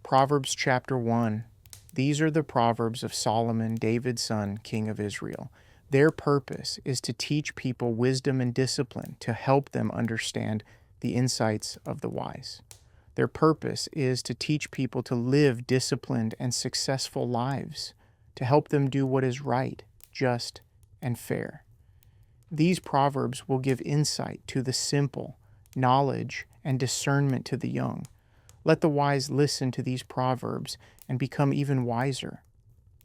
Proverbs Chapter 1. These are the Proverbs of Solomon, David's son, king of Israel. Their purpose is to teach people wisdom and discipline, to help them understand the insights of the wise. Their purpose is to teach people to live disciplined and successful lives, to help them do what is right, just, and fair. These proverbs will give insight to the simple, knowledge and discernment to the young. Let the wise listen to these proverbs and become even wiser.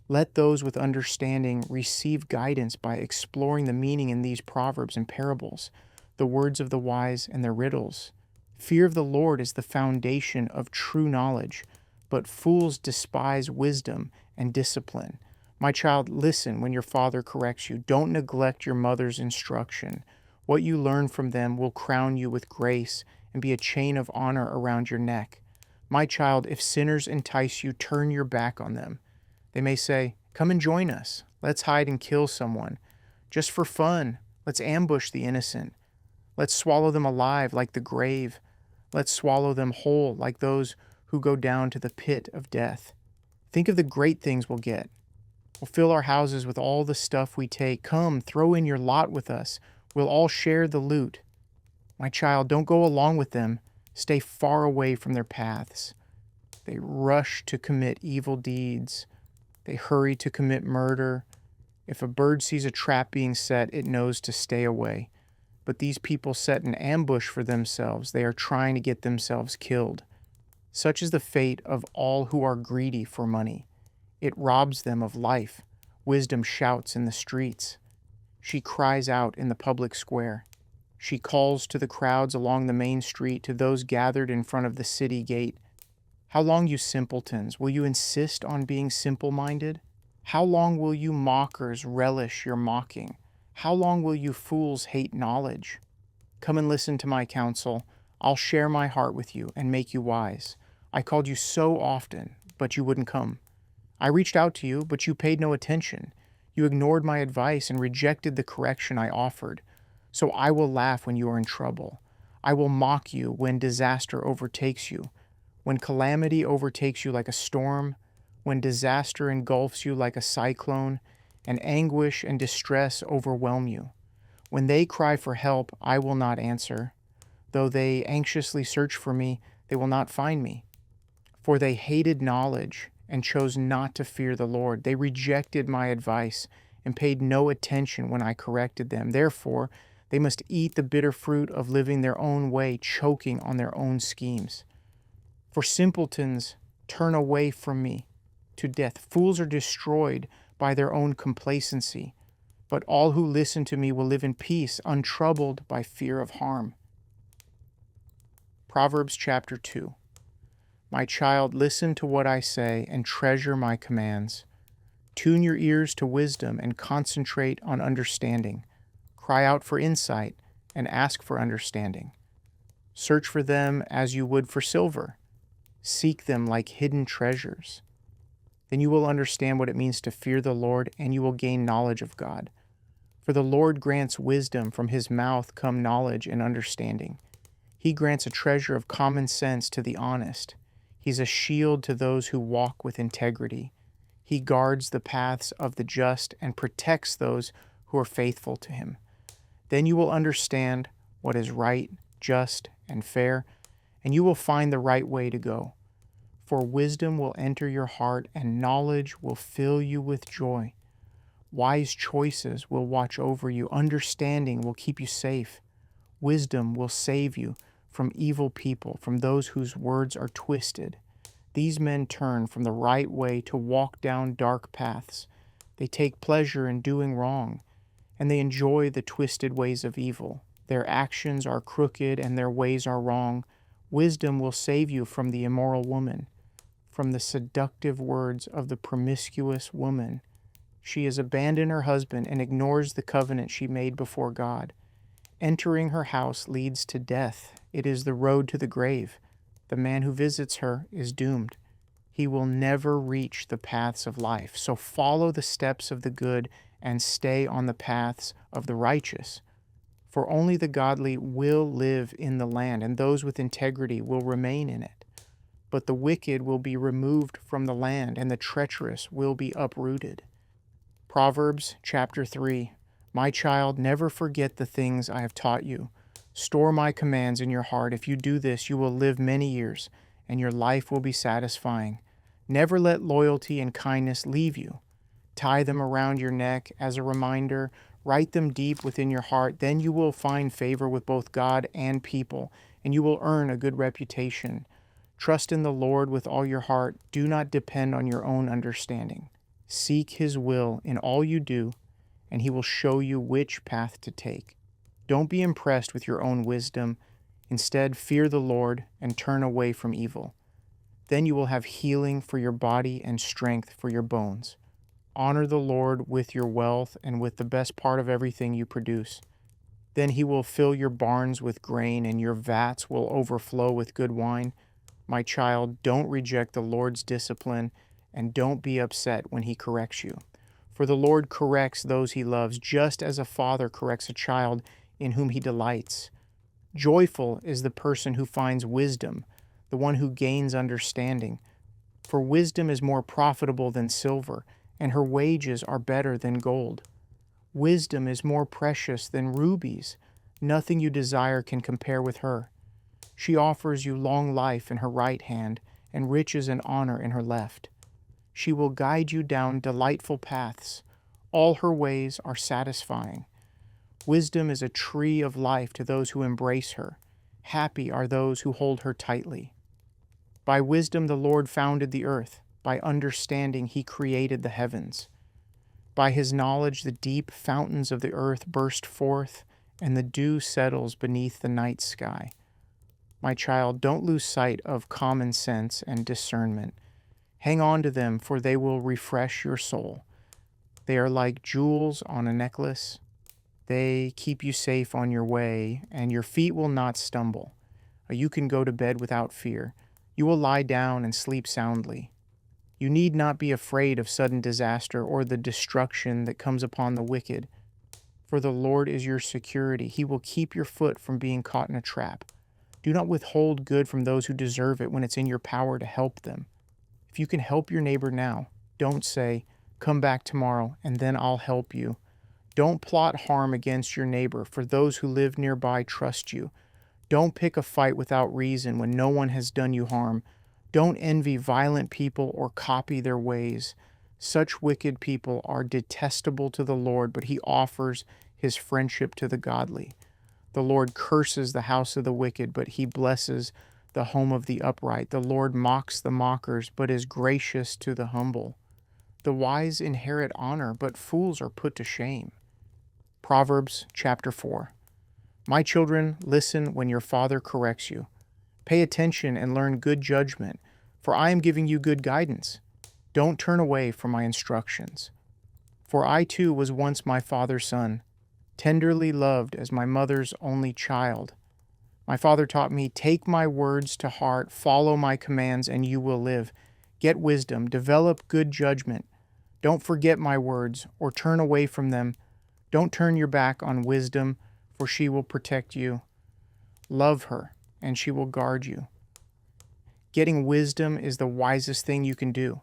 Let those with understanding receive guidance by exploring the meaning in these proverbs and parables, the words of the wise and their riddles. Fear of the Lord is the foundation of true knowledge, but fools despise wisdom and discipline. My child, listen when your father corrects you. Don't neglect your mother's instruction. What you learn from them will crown you with grace and be a chain of honor around your neck. My child, if sinners entice you, turn your back on them. They may say, "Come and join us. Let's hide and kill someone. Just for fun, let's ambush the innocent. Let's swallow them alive like the grave. Let's swallow them whole like those who go down to the pit of death. Think of the great things we'll get. We'll fill our houses with all the stuff we take. Come, throw in your lot with us. We'll all share the loot." My child, don't go along with them. Stay far away from their paths. They rush to commit evil deeds. They hurry to commit murder. If a bird sees a trap being set, it knows to stay away. But these people set an ambush for themselves. They are trying to get themselves killed. Such is the fate of all who are greedy for money. It robs them of life. Wisdom shouts in the streets. She cries out in the public square. She calls to the crowds along the main street, to those gathered in front of the city gate. How long, you simpletons, will you insist on being simple-minded? How long will you mockers relish your mocking? How long will you fools hate knowledge? Come and listen to my counsel. I'll share my heart with you and make you wise. I called you so often, but you wouldn't come. I reached out to you, but you paid no attention. You ignored my advice and rejected the correction I offered. So I will laugh when you are in trouble. I will mock you when disaster overtakes you, when calamity overtakes you like a storm, when disaster engulfs you like a cyclone, and anguish and distress overwhelm you. When they cry for help, I will not answer. Though they anxiously search for me, they will not find me. For they hated knowledge and chose not to fear the Lord. They rejected my advice and paid no attention when I corrected them. Therefore, they must eat the bitter fruit of living their own way, choking on their own schemes. For simpletons turn away from me to death. Fools are destroyed by their own complacency. But all who listen to me will live in peace, untroubled by fear of harm. Proverbs Chapter 2. My child, listen to what I say and treasure my commands. Tune your ears to wisdom and concentrate on understanding. Cry out for insight and ask for understanding. Search for them as you would for silver. Seek them like hidden treasures. Then you will understand what it means to fear the Lord, and you will gain knowledge of God. For the Lord grants wisdom, from his mouth come knowledge and understanding. He grants a treasure of common sense to the honest. He's a shield to those who walk with integrity. He guards the paths of the just and protects those who are faithful to him. Then you will understand what is right, just, and fair, and you will find the right way to go. For wisdom will enter your heart, and knowledge will fill you with joy. Wise choices will watch over you. Understanding will keep you safe. Wisdom will save you from evil people, from those whose words are twisted. These men turn from the right way to walk down dark paths. They take pleasure in doing wrong, and they enjoy the twisted ways of evil. Their actions are crooked and their ways are wrong. Wisdom will save you from the immoral woman, from the seductive words of the promiscuous woman. She has abandoned her husband and ignores the covenant she made before God. Entering her house leads to death. It is the road to the grave. The man who visits her is doomed. He will never reach the paths of life. So follow the steps of the good and stay on the paths of the righteous. For only the godly will live in the land, and those with integrity will remain in it. but the wicked will be removed from the land, and the treacherous will be uprooted. Proverbs Chapter 3. My child, never forget the things I have taught you. Store my commands in your heart. If you do this, you will live many years, and your life will be satisfying. Never let loyalty and kindness leave you. Tie them around your neck as a reminder. Write them deep within your heart. Then you will find favor with both God and people, and you will earn a good reputation. Trust in the Lord with all your heart. Do not depend on your own understanding. Seek His will in all you do, and He will show you which path to take. Don't be impressed with your own wisdom. Instead, fear the Lord and turn away from evil. Then you will have healing for your body and strength for your bones. Honor the Lord with your wealth and with the best part of everything you produce. Then He will fill your barns with grain, and your vats will overflow with good wine. My child, don't reject the Lord's discipline, and don't be upset when He corrects you. For the Lord corrects those He loves, just as a father corrects a child in whom he delights. Joyful is the person who finds wisdom, the one who gains understanding. For wisdom is more profitable than silver, and her wages are better than gold. Wisdom is more precious than rubies. Nothing you desire can compare with her. She offers you long life in her right hand, and riches and honor in her left. She will guide you down delightful paths. All her ways are satisfying. Wisdom is a tree of life to those who embrace her. Happy are those who hold her tightly. By wisdom the Lord founded the earth. By understanding He created the heavens. By His knowledge the deep fountains of the earth burst forth, and the dew settles beneath the night sky. My child, don't lose sight of common sense and discernment. Hang on to them, for they will refresh your soul. They are like jewels on a necklace. They keep you safe on your way, and your feet will not stumble. You can go to bed without fear. You will lie down and sleep soundly. You need not be afraid of sudden disaster or the destruction that comes upon the wicked. For the Lord is your security. He will keep your foot from being caught in a trap. Do not withhold good from those who deserve it when it's in your power to help them. If you can help your neighbor now, don't say, "Come back tomorrow, and then I'll help you." Don't plot harm against your neighbor, for those who live nearby trust you. Don't pick a fight without reason when no one has done you harm. Don't envy violent people or copy their ways. Such wicked people are detestable to the Lord, but He offers His friendship to the godly. The Lord curses the house of the wicked, but He blesses the home of the upright. The Lord mocks the mockers, but is gracious to the humble. The wise inherit honor, but fools are put to shame. Proverbs Chapter 4. My children, listen when your father corrects you. Pay attention and learn good judgment, for I am giving you good guidance. Don't turn away from my instructions. For I too was once my father's son, tenderly loved as my mother's only child. My father taught me, take my words to heart, follow my commands, and you will live. Get wisdom, develop good judgment. Don't forget my words or turn away from them. Don't turn your back on wisdom, for she will protect you. Love her, and she will guard you. Getting wisdom is the wisest thing you can do.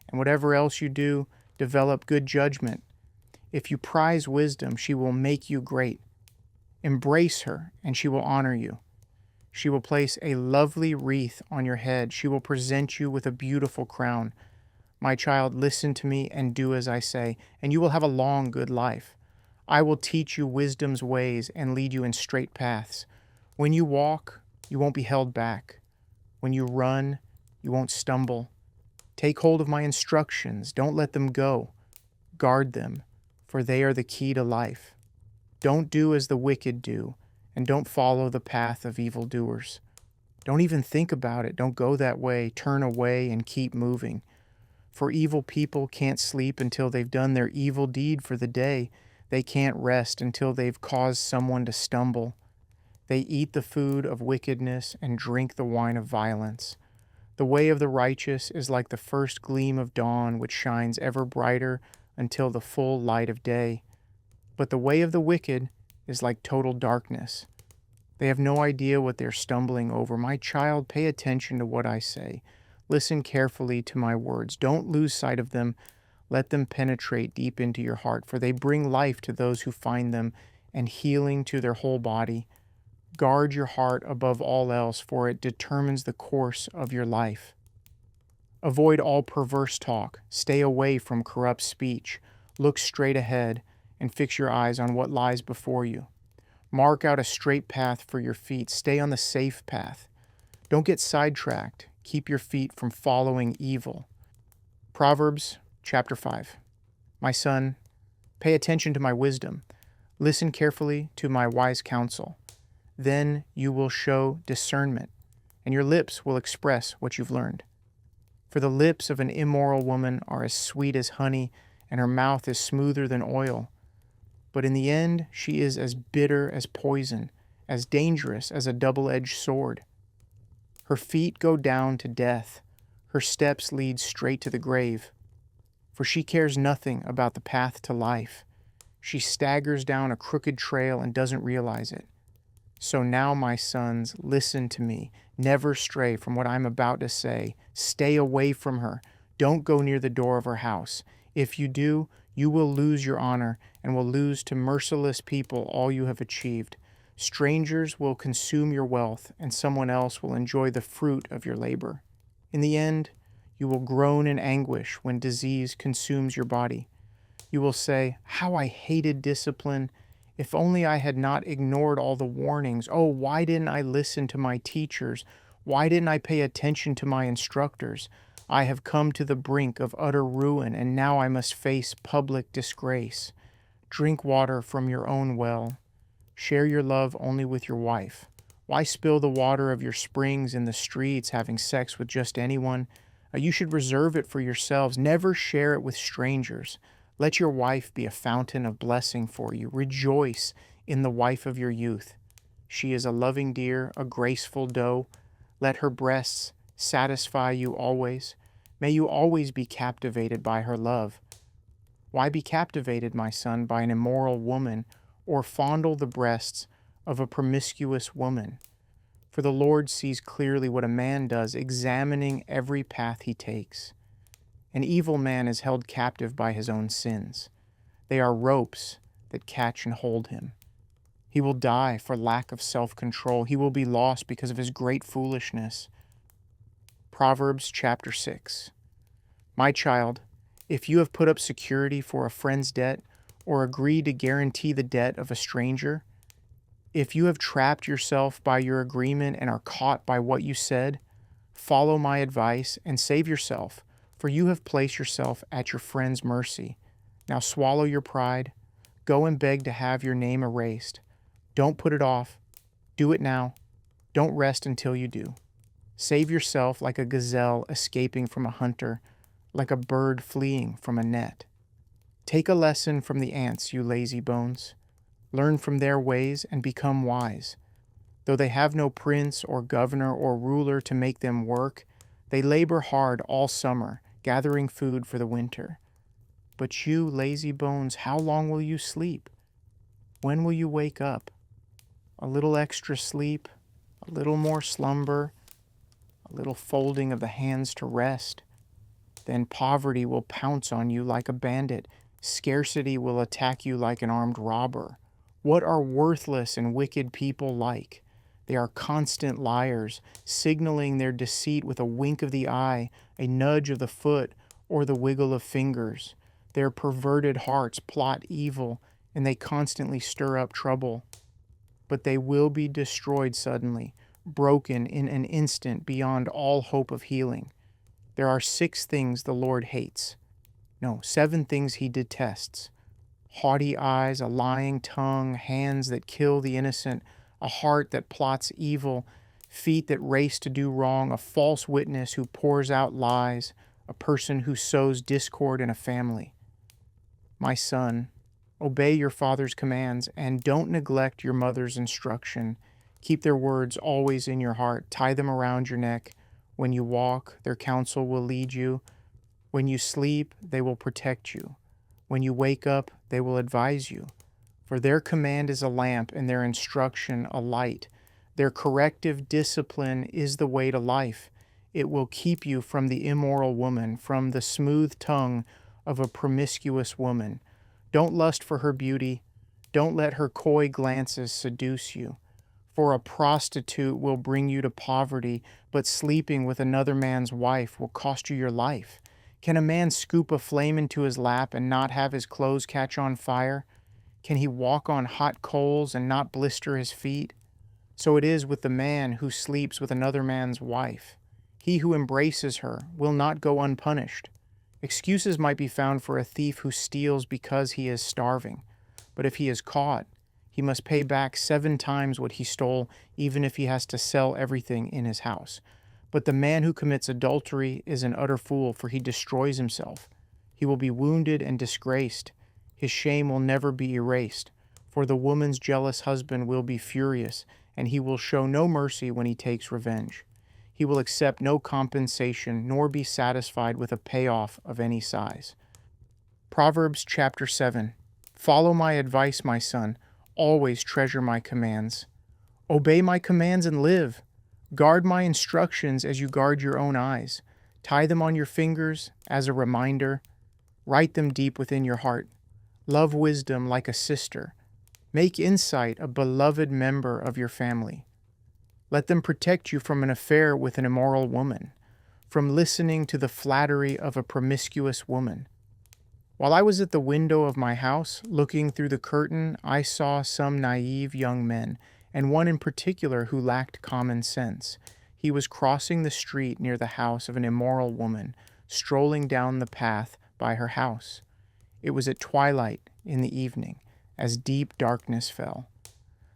And whatever else you do, develop good judgment. If you prize wisdom, she will make you great. Embrace her, and she will honor you. She will place a lovely wreath on your head. She will present you with a beautiful crown. My child, listen to me and do as I say, and you will have a long, good life. I will teach you wisdom's ways and lead you in straight paths. When you walk, you won't be held back. When you run, you won't stumble. Take hold of my instructions. Don't let them go. Guard them, for they are the key to life. Don't do as the wicked do, and don't follow the path of evildoers. Don't even think about it. Don't go that way. Turn away and keep moving. For evil people can't sleep until they've done their evil deed for the day. They can't rest until they've caused someone to stumble. They eat the food of wickedness and drink the wine of violence. The way of the righteous is like the first gleam of dawn, which shines ever brighter until the full light of day. But the way of the wicked is like total darkness. They have no idea what they're stumbling over. My child, pay attention to what I say. Listen carefully to my words. Don't lose sight of them. Let them penetrate deep into your heart, for they bring life to those who find them and healing to their whole body. Guard your heart above all else, for it determines the course of your life. Avoid all perverse talk. Stay away from corrupt speech. Look straight ahead and fix your eyes on what lies before you. Mark out a straight path for your feet. Stay on the safe path. Don't get sidetracked. Keep your feet from following evil. Proverbs Chapter 5. My son, pay attention to my wisdom. Listen carefully to my wise counsel. Then you will show discernment, and your lips will express what you've learned. For the lips of an immoral woman are as sweet as honey, and her mouth is smoother than oil. But in the end, she is as bitter as poison, as dangerous as a double-edged sword. Her feet go down to death. Her steps lead straight to the grave. For she cares nothing about the path to life. She staggers down a crooked trail and doesn't realize it. So now, my sons, listen to me. Never stray from what I'm about to say. Stay away from her. Don't go near the door of her house. If you do, you will lose your honor and will lose to merciless people all you have achieved. Strangers will consume your wealth, and someone else will enjoy the fruit of your labor. In the end, you will groan in anguish when disease consumes your body. You will say, "How I hated discipline! If only I had not ignored all the warnings. Oh, why didn't I listen to my teachers? Why didn't I pay attention to my instructors? I have come to the brink of utter ruin, and now I must face public disgrace. Drink water from your own well. Share your love only with your wife. Why spill the water of your springs in the streets, having sex with just anyone? You should reserve it for yourselves. Never share it with strangers. Let your wife be a fountain of blessing for you. Rejoice in the wife of your youth. She is a loving deer, a graceful doe. Let her breasts satisfy you always. May you always be captivated by her love. Why be captivated, my son, by an immoral woman, or fondle the breasts of a promiscuous woman? For the Lord sees clearly what a man does, examining every path he takes. An evil man is held captive by his own sins. They are ropes that catch and hold him. He will die for lack of self-control. He will be lost because of his great foolishness. Proverbs Chapter 6. My child, if you have put up security for a friend's debt, or agreed to guarantee the debt of a stranger, if you have trapped yourself by your agreement and are caught by what you said, follow my advice and save yourself, for you have placed yourself at your friend's mercy. Now swallow your pride. Go and beg to have your name erased. Don't put it off. Do it now. Don't rest until you do. Save yourself like a gazelle escaping from a hunter, like a bird fleeing from a net. Take a lesson from the ants, you lazy bones. Learn from their ways and become wise. Though they have no prince or governor or ruler to make them work, they labor hard all summer, gathering food for the winter. But you, lazy bones, how long will you sleep? When will you wake up? A little extra sleep, a little more slumber, a little folding of the hands to rest. Then poverty will pounce on you like a bandit. Scarcity will attack you like an armed robber. What are worthless and wicked people like? They are constant liars, signaling their deceit with a wink of the eye, a nudge of the foot, or the wiggle of fingers. Their perverted hearts plot evil, and they constantly stir up trouble. But they will be destroyed suddenly, broken in an instant beyond all hope of healing. There are 6 things the Lord hates. No, 7 things he detests. Haughty eyes, a lying tongue, hands that kill the innocent, a heart that plots evil, feet that race to do wrong, a false witness who pours out lies, a person who sows discord in a family. My son, obey your father's commands and don't neglect your mother's instruction. Keep their words always in your heart. Tie them around your neck. When you walk, their counsel will lead you. When you sleep, they will protect you. When you wake up, they will advise you. For their command is a lamp and their instruction a light. Their corrective discipline is the way to life. It will keep you from the immoral woman, from the smooth tongue of a promiscuous woman. Don't lust for her beauty. Don't let her coy glances seduce you. For a prostitute will bring you to poverty, but sleeping with another man's wife will cost you your life. Can a man scoop a flame into his lap and not have his clothes catch on fire? Can he walk on hot coals and not blister his feet? So it is with the man who sleeps with another man's wife. He who embraces her will not go unpunished. Excuses might be found for a thief who steals because he is starving, but if he is caught, he must pay back 7 times what he stole, even if he has to sell everything in his house. But the man who commits adultery is an utter fool, for he destroys himself. He will be wounded and disgraced. His shame will never be erased, for the woman's jealous husband will be furious, and he will show no mercy when he takes revenge. He will accept no compensation, nor be satisfied with a payoff of any size. Proverbs Chapter 7. Follow my advice, my son. Always treasure my commands. Obey my commands and live. Guard my instructions as you guard your own eyes. Tie them on your fingers as a reminder. Write them deep within your heart. Love wisdom like a sister. Make insight a beloved member of your family. Let them protect you from an affair with an immoral woman, from listening to the flattery of a promiscuous woman. While I was at the window of my house, looking through the curtain, I saw some naive young men, and one in particular who lacked common sense. He was crossing the street near the house of an immoral woman, strolling down the path by her house. It was at twilight in the evening, as deep darkness fell.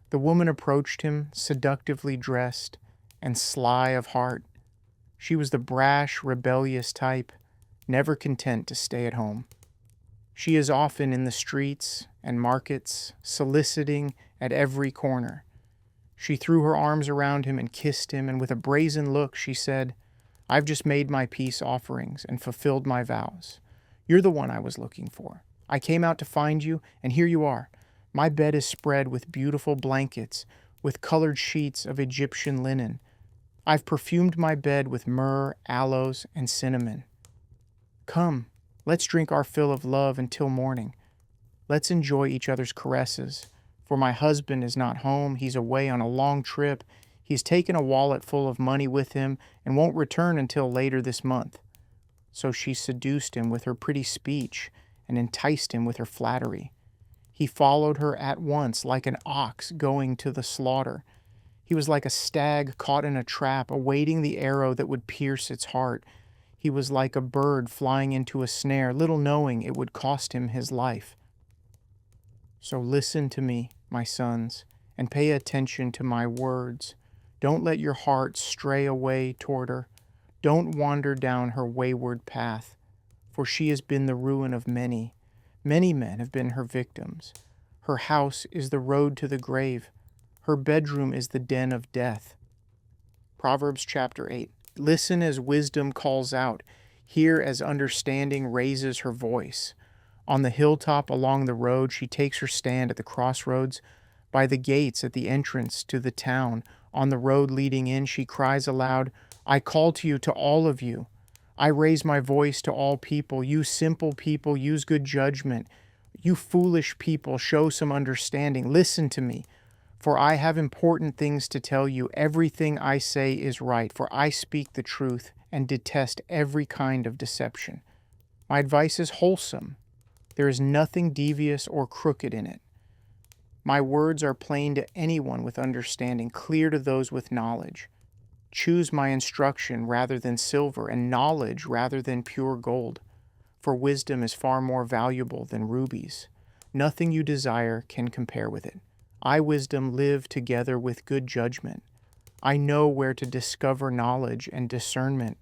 The woman approached him, seductively dressed and sly of heart. She was the brash, rebellious type, never content to stay at home. She is often in the streets and markets, soliciting at every corner. She threw her arms around him and kissed him, and with a brazen look she said, "I've just made my peace offerings and fulfilled my vows. You're the one I was looking for. I came out to find you, and here you are. My bed is spread with beautiful blankets, with colored sheets of Egyptian linen. I've perfumed my bed with myrrh, aloes, and cinnamon. Come, let's drink our fill of love until morning. Let's enjoy each other's caresses. For my husband is not home. He's away on a long trip. He's taken a wallet full of money with him and won't return until later this month." So she seduced him with her pretty speech and enticed him with her flattery. He followed her at once like an ox going to the slaughter. He was like a stag caught in a trap, awaiting the arrow that would pierce its heart. He was like a bird flying into a snare, little knowing it would cost him his life. So listen to me, my sons, and pay attention to my words. Don't let your heart stray away toward her. Don't wander down her wayward path, for she has been the ruin of many. Many men have been her victims. Her house is the road to the grave. Her bedroom is the den of death. Proverbs Chapter 8. Listen as wisdom calls out. Hear as understanding raises her voice. On the hilltop along the road, she takes her stand at the crossroads. By the gates at the entrance to the town, on the road leading in, she cries aloud, "I call to you, to all of you. I raise my voice to all people. You simple people, use good judgment. You foolish people, show some understanding. Listen to me, for I have important things to tell you. Everything I say is right, for I speak the truth and detest every kind of deception. My advice is wholesome. There is nothing devious or crooked in it. My words are plain to anyone with understanding, clear to those with knowledge. Choose my instruction rather than silver, and knowledge rather than pure gold. For wisdom is far more valuable than rubies. Nothing you desire can compare with it. I, wisdom, live together with good judgment. I know where to discover knowledge and discernment.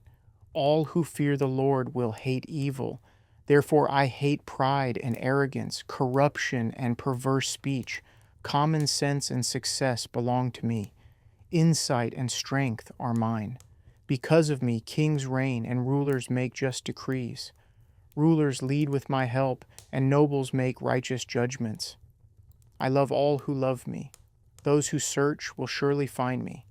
All who fear the Lord will hate evil. Therefore I hate pride and arrogance, corruption and perverse speech. Common sense and success belong to me. Insight and strength are mine. Because of me, kings reign and rulers make just decrees. Rulers lead with my help, and nobles make righteous judgments. I love all who love me. Those who search will surely find me.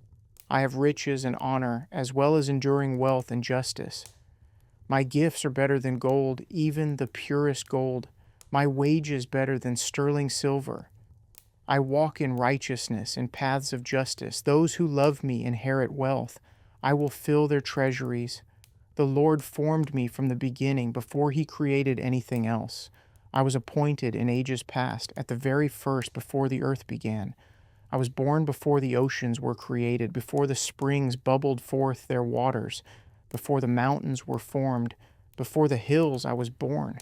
I have riches and honor, as well as enduring wealth and justice. My gifts are better than gold, even the purest gold. My wages better than sterling silver. I walk in righteousness in paths of justice. Those who love me inherit wealth. I will fill their treasuries. The Lord formed me from the beginning, before he created anything else. I was appointed in ages past, at the very first, before the earth began. I was born before the oceans were created, before the springs bubbled forth their waters, before the mountains were formed, before the hills I was born.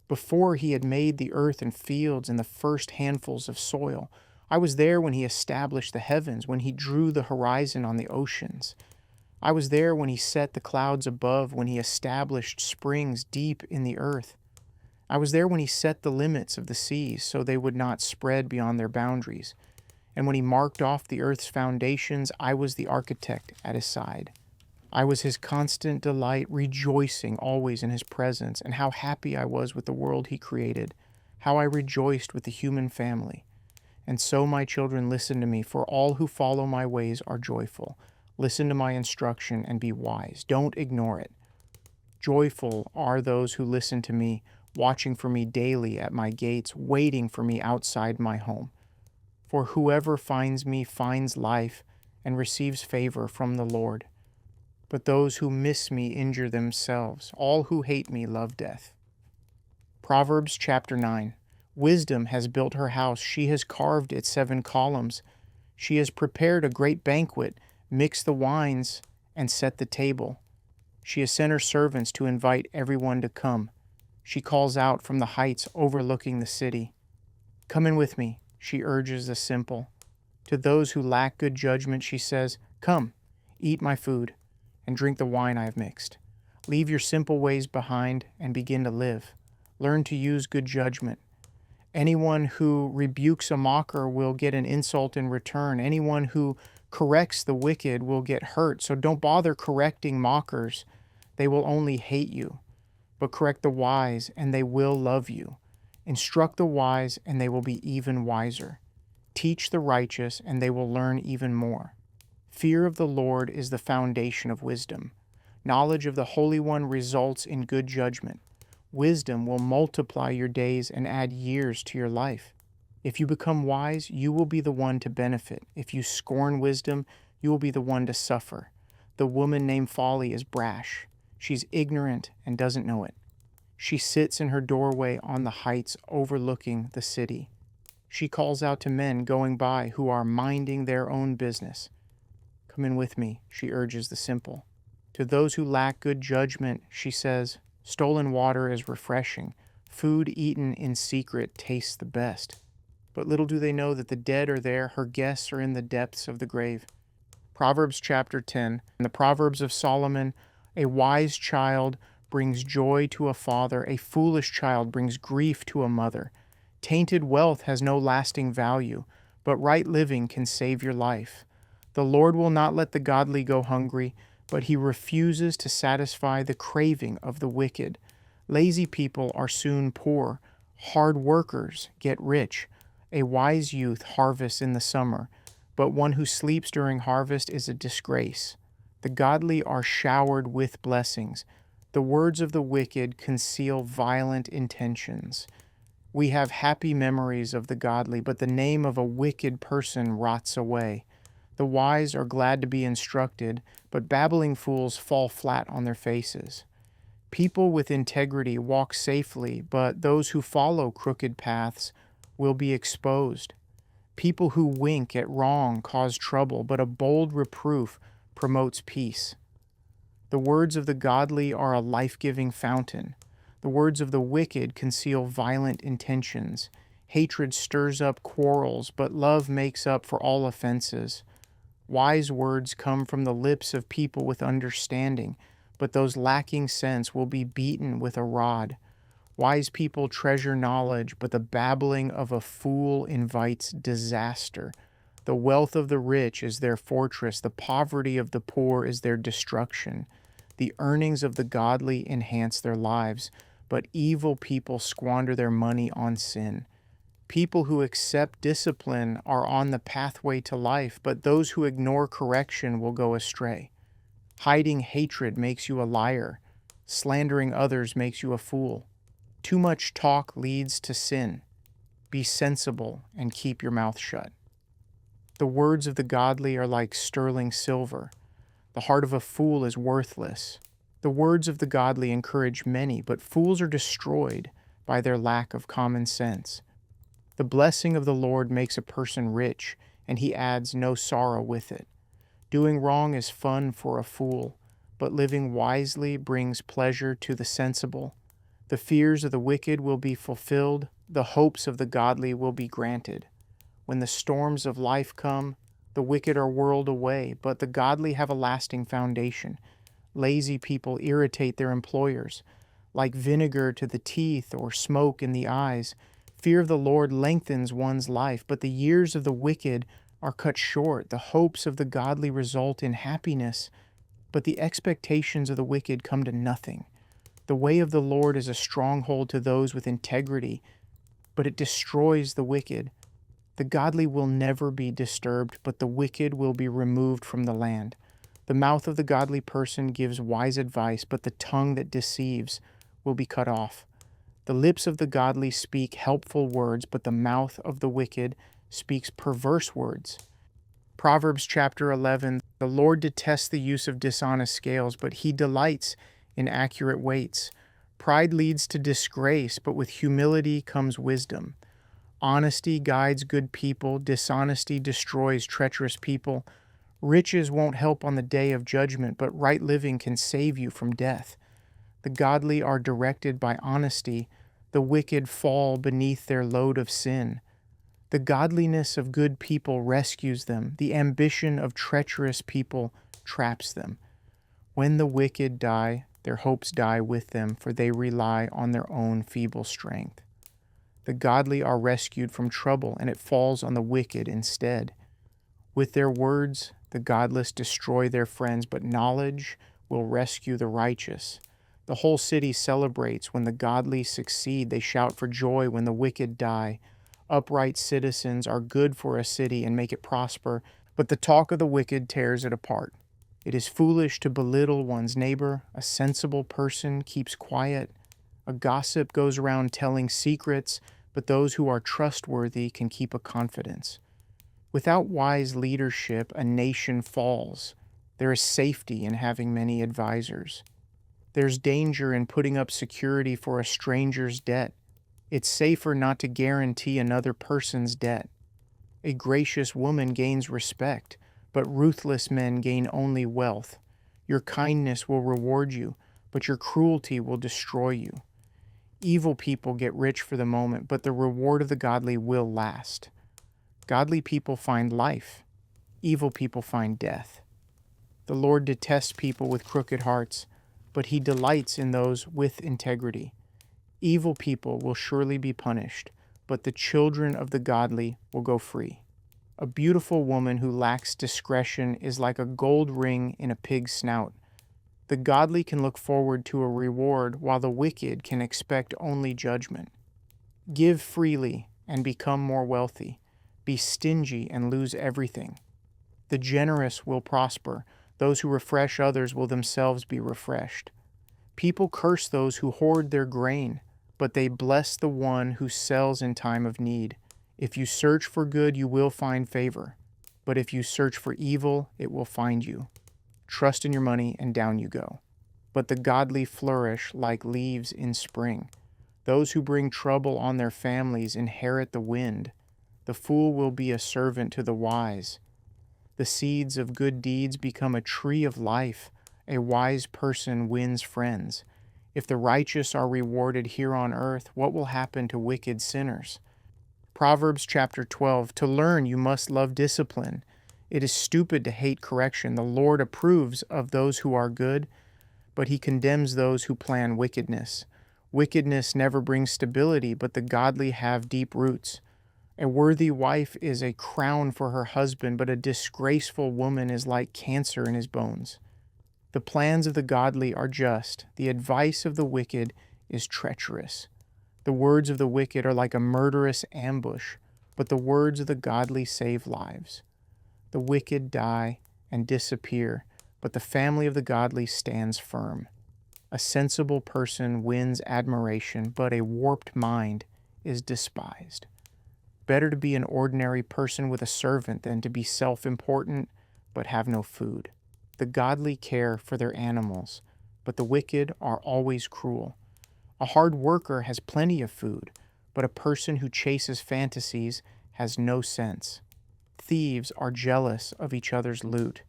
Before he had made the earth and fields and the first handfuls of soil, I was there when he established the heavens, when he drew the horizon on the oceans. I was there when he set the clouds above, when he established springs deep in the earth. I was there when he set the limits of the seas so they would not spread beyond their boundaries. And when he marked off the earth's foundations, I was the architect at his side. I was his constant delight, rejoicing always in his presence, and how happy I was with the world he created, how I rejoiced with the human family. And so, my children, listen to me, for all who follow my ways are joyful. Listen to my instruction and be wise. Don't ignore it. Joyful are those who listen to me, watching for me daily at my gates, waiting for me outside my home. For whoever finds me finds life and receives favor from the Lord. But those who miss me injure themselves. All who hate me love death. Proverbs Chapter 9. Wisdom has built her house. She has carved its 7 columns. She has prepared a great banquet, mixed the wines, and set the table. She has sent her servants to invite everyone to come. She calls out from the heights overlooking the city. Come in with me, she urges the simple. To those who lack good judgment, she says, come, eat my food, and drink the wine I have mixed. Leave your simple ways behind and begin to live. Learn to use good judgment. Anyone who rebukes a mocker will get an insult in return. Anyone who corrects the wicked will get hurt. So don't bother correcting mockers. They will only hate you. But correct the wise, and they will love you. Instruct the wise, and they will be even wiser. Teach the righteous, and they will learn even more. Fear of the Lord is the foundation of wisdom. Knowledge of the Holy One results in good judgment. Wisdom will multiply your days and add years to your life. If you become wise, you will be the one to benefit. If you scorn wisdom, you will be the one to suffer. The woman named Folly is brash. She's ignorant and doesn't know it. She sits in her doorway on the heights overlooking the city. She calls out to men going by who are minding their own business. Come in with me, she urges the simple. To those who lack good judgment, she says, stolen water is refreshing. Food eaten in secret tastes the best. But little do they know that the dead are there, her guests are in the depths of the grave. Proverbs Chapter 10. In the Proverbs of Solomon, a wise child brings joy to a father, a foolish child brings grief to a mother. Tainted wealth has no lasting value, but right living can save your life. The Lord will not let the godly go hungry, but he refuses to satisfy the craving of the wicked. Lazy people are soon poor. Hard workers get rich. A wise youth harvests in the summer, but one who sleeps during harvest is a disgrace. The godly are showered with blessings. The words of the wicked conceal violent intentions. We have happy memories of the godly, but the name of a wicked person rots away. The wise are glad to be instructed, but babbling fools fall flat on their faces. People with integrity walk safely, but those who follow crooked paths will be exposed. People who wink at wrong cause trouble, but a bold reproof promotes peace. The words of the godly are a life-giving fountain. The words of the wicked conceal violent intentions. Hatred stirs up quarrels, but love makes up for all offenses. Wise words come from the lips of people with understanding, but those lacking sense will be beaten with a rod. Wise people treasure knowledge, but the babbling of a fool invites disaster. The wealth of the rich is their fortress. The poverty of the poor is their destruction. The earnings of the godly enhance their lives, but evil people squander their money on sin. People who accept discipline are on the pathway to life, but those who ignore correction will go astray. Hiding hatred makes you a liar. Slandering others makes you a fool. Too much talk leads to sin. Be sensible and keep your mouth shut. The words of the godly are like sterling silver. The heart of a fool is worthless. The words of the godly encourage many, but fools are destroyed by their lack of common sense. The blessing of the Lord makes a person rich, and he adds no sorrow with it. Doing wrong is fun for a fool, but living wisely brings pleasure to the sensible. The fears of the wicked will be fulfilled, the hopes of the godly will be granted. When the storms of life come, the wicked are whirled away, but the godly have a lasting foundation. Lazy people irritate their employers. Like vinegar to the teeth or smoke in the eyes, fear of the Lord lengthens one's life, but the years of the wicked are cut short. The hopes of the godly result in happiness, but the expectations of the wicked come to nothing. The way of the Lord is a stronghold to those with integrity, but it destroys the wicked. The godly will never be disturbed, but the wicked will be removed from the land. The mouth of the godly person gives wise advice, but the tongue that deceives will be cut off. The lips of the godly speak helpful words, but the mouth of the wicked speaks perverse words. Proverbs Chapter 11, the Lord detests the use of dishonest scales, but he delights in accurate weights. Pride leads to disgrace, but with humility comes wisdom. Honesty guides good people, dishonesty destroys treacherous people. Riches won't help on the day of judgment, but right living can save you from death. The godly are directed by honesty, the wicked fall beneath their load of sin. The godliness of good people rescues them, the ambition of treacherous people traps them. When the wicked die, their hopes die with them, for they rely on their own feeble strength. The godly are rescued from trouble, and it falls on the wicked instead. With their words, the godless destroy their friends, but knowledge will rescue the righteous. The whole city celebrates when the godly succeed. They shout for joy when the wicked die. Upright citizens are good for a city and make it prosper, but the talk of the wicked tears it apart. It is foolish to belittle one's neighbor. A sensible person keeps quiet. A gossip goes around telling secrets, but those who are trustworthy can keep a confidence. Without wise leadership, a nation falls. There is safety in having many advisors. There's danger in putting up security for a stranger's debt. It's safer not to guarantee another person's debt. A gracious woman gains respect, but ruthless men gain only wealth. Your kindness will reward you, but your cruelty will destroy you. Evil people get rich for the moment, but the reward of the godly will last. Godly people find life. Evil people find death. The Lord detests people with crooked hearts, but he delights in those with integrity. Evil people will surely be punished, but the children of the godly will go free. A beautiful woman who lacks discretion is like a gold ring in a pig's snout. The godly can look forward to a reward, while the wicked can expect only judgment. Give freely and become more wealthy. Be stingy and lose everything. The generous will prosper. Those who refresh others will themselves be refreshed. People curse those who hoard their grain, but they bless the one who sells in time of need. If you search for good, you will find favor. But if you search for evil, it will find you. Trust in your money, and down you go. But the godly flourish like leaves in spring. Those who bring trouble on their families inherit the wind. The fool will be a servant to the wise. The seeds of good deeds become a tree of life. A wise person wins friends. If the righteous are rewarded here on earth, what will happen to wicked sinners? Proverbs Chapter 12, to learn you must love discipline. It is stupid to hate correction. The Lord approves of those who are good, but he condemns those who plan wickedness. Wickedness never brings stability, but the godly have deep roots. A worthy wife is a crown for her husband, but a disgraceful woman is like cancer in his bones. The plans of the godly are just. The advice of the wicked is treacherous. The words of the wicked are like a murderous ambush, but the words of the godly save lives. The wicked die and disappear, but the family of the godly stands firm. A sensible person wins admiration, but a warped mind is despised. Better to be an ordinary person with a servant than to be self-important but have no food. The godly care for their animals, but the wicked are always cruel. A hard worker has plenty of food, but a person who chases fantasies has no sense. Thieves are jealous of each other's loot,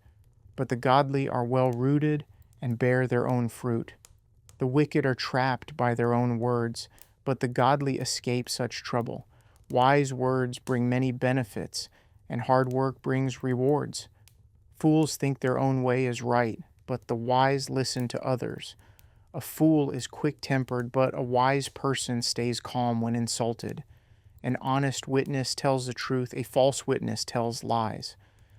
but the godly are well-rooted and bear their own fruit. The wicked are trapped by their own words, but the godly escape such trouble. Wise words bring many benefits, and hard work brings rewards. Fools think their own way is right, but the wise listen to others. A fool is quick-tempered, but a wise person stays calm when insulted. An honest witness tells the truth, a false witness tells lies.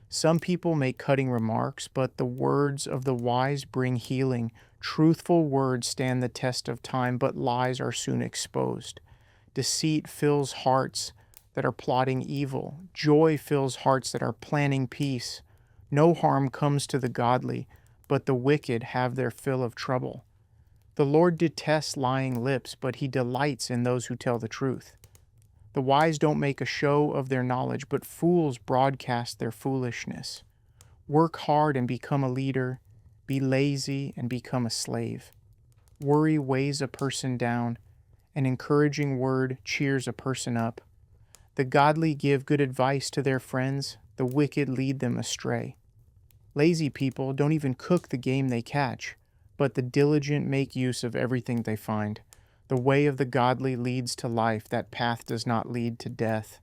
Some people make cutting remarks, but the words of the wise bring healing. Truthful words stand the test of time, but lies are soon exposed. Deceit fills hearts that are plotting evil. Joy fills hearts that are planning peace. No harm comes to the godly, but the wicked have their fill of trouble. The Lord detests lying lips, but he delights in those who tell the truth. The wise don't make a show of their knowledge, but fools broadcast their foolishness. Work hard and become a leader. Be lazy and become a slave. Worry weighs a person down. An encouraging word cheers a person up. The godly give good advice to their friends. The wicked lead them astray. Lazy people don't even cook the game they catch, but the diligent make use of everything they find. The way of the godly leads to life. That path does not lead to death.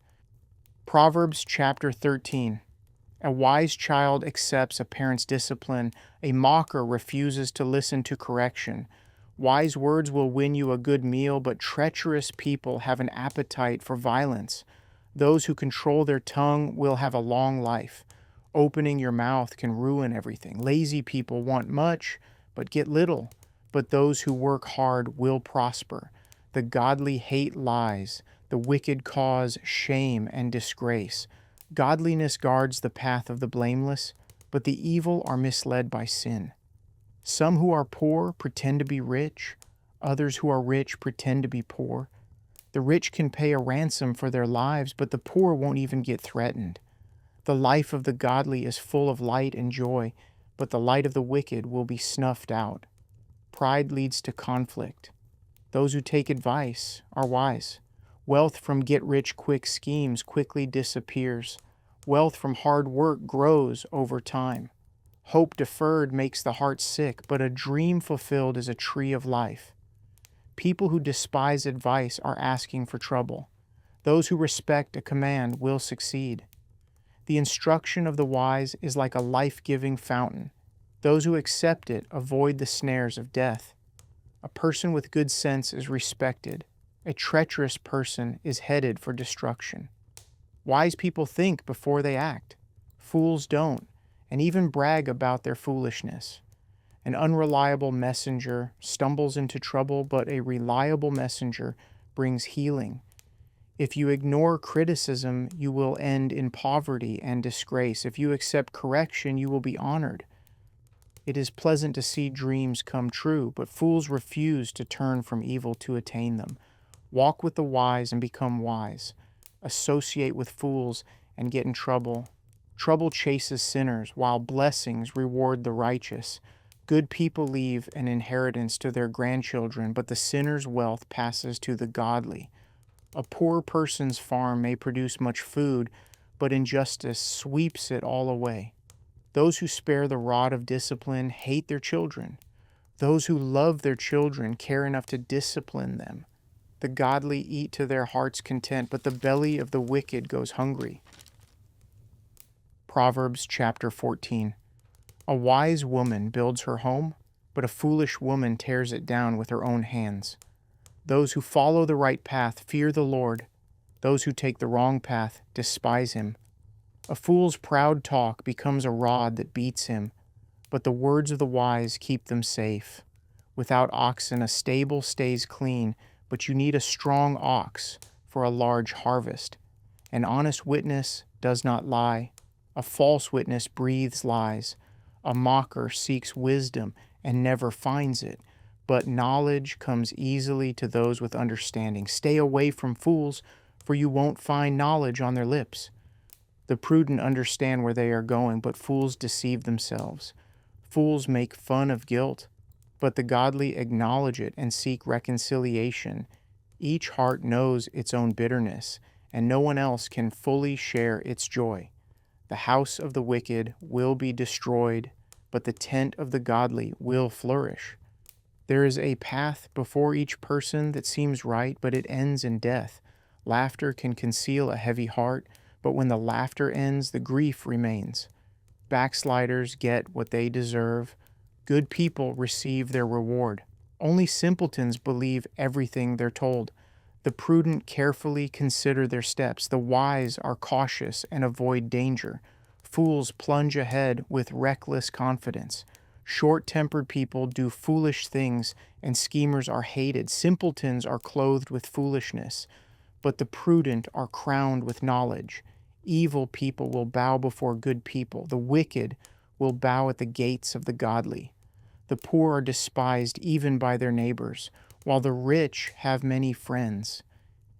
Proverbs Chapter 13. A wise child accepts a parent's discipline. A mocker refuses to listen to correction. Wise words will win you a good meal, but treacherous people have an appetite for violence. Those who control their tongue will have a long life. Opening your mouth can ruin everything. Lazy people want much, but get little. But those who work hard will prosper. The godly hate lies. The wicked cause shame and disgrace. Godliness guards the path of the blameless, but the evil are misled by sin. Some who are poor pretend to be rich. Others who are rich pretend to be poor. The rich can pay a ransom for their lives, but the poor won't even get threatened. The life of the godly is full of light and joy, but the light of the wicked will be snuffed out. Pride leads to conflict. Those who take advice are wise. Wealth from get-rich-quick schemes quickly disappears. Wealth from hard work grows over time. Hope deferred makes the heart sick, but a dream fulfilled is a tree of life. People who despise advice are asking for trouble. Those who respect a command will succeed. The instruction of the wise is like a life-giving fountain. Those who accept it avoid the snares of death. A person with good sense is respected. A treacherous person is headed for destruction. Wise people think before they act. Fools don't, and even brag about their foolishness. An unreliable messenger stumbles into trouble, but a reliable messenger brings healing. If you ignore criticism, you will end in poverty and disgrace. If you accept correction, you will be honored. It is pleasant to see dreams come true, but fools refuse to turn from evil to attain them. Walk with the wise and become wise. Associate with fools and get in trouble. Trouble chases sinners, while blessings reward the righteous. Good people leave an inheritance to their grandchildren, but the sinner's wealth passes to the godly. A poor person's farm may produce much food, but injustice sweeps it all away. Those who spare the rod of discipline hate their children. Those who love their children care enough to discipline them. The godly eat to their heart's content, but the belly of the wicked goes hungry. Proverbs Chapter 14. A wise woman builds her home, but a foolish woman tears it down with her own hands. Those who follow the right path fear the Lord. Those who take the wrong path despise him. A fool's proud talk becomes a rod that beats him, but the words of the wise keep them safe. Without oxen, a stable stays clean, but you need a strong ox for a large harvest. An honest witness does not lie. A false witness breathes lies. A mocker seeks wisdom and never finds it, but knowledge comes easily to those with understanding. Stay away from fools, for you won't find knowledge on their lips. The prudent understand where they are going, but fools deceive themselves. Fools make fun of guilt, but the godly acknowledge it and seek reconciliation. Each heart knows its own bitterness, and no one else can fully share its joy. The house of the wicked will be destroyed, but the tent of the godly will flourish. There is a path before each person that seems right, but it ends in death. Laughter can conceal a heavy heart, but when the laughter ends, the grief remains. Backsliders get what they deserve. Good people receive their reward. Only simpletons believe everything they're told. The prudent carefully consider their steps. The wise are cautious and avoid danger. Fools plunge ahead with reckless confidence. Short-tempered people do foolish things, and schemers are hated. Simpletons are clothed with foolishness, but the prudent are crowned with knowledge. Evil people will bow before good people. The wicked will bow at the gates of the godly. The poor are despised even by their neighbors, while the rich have many friends.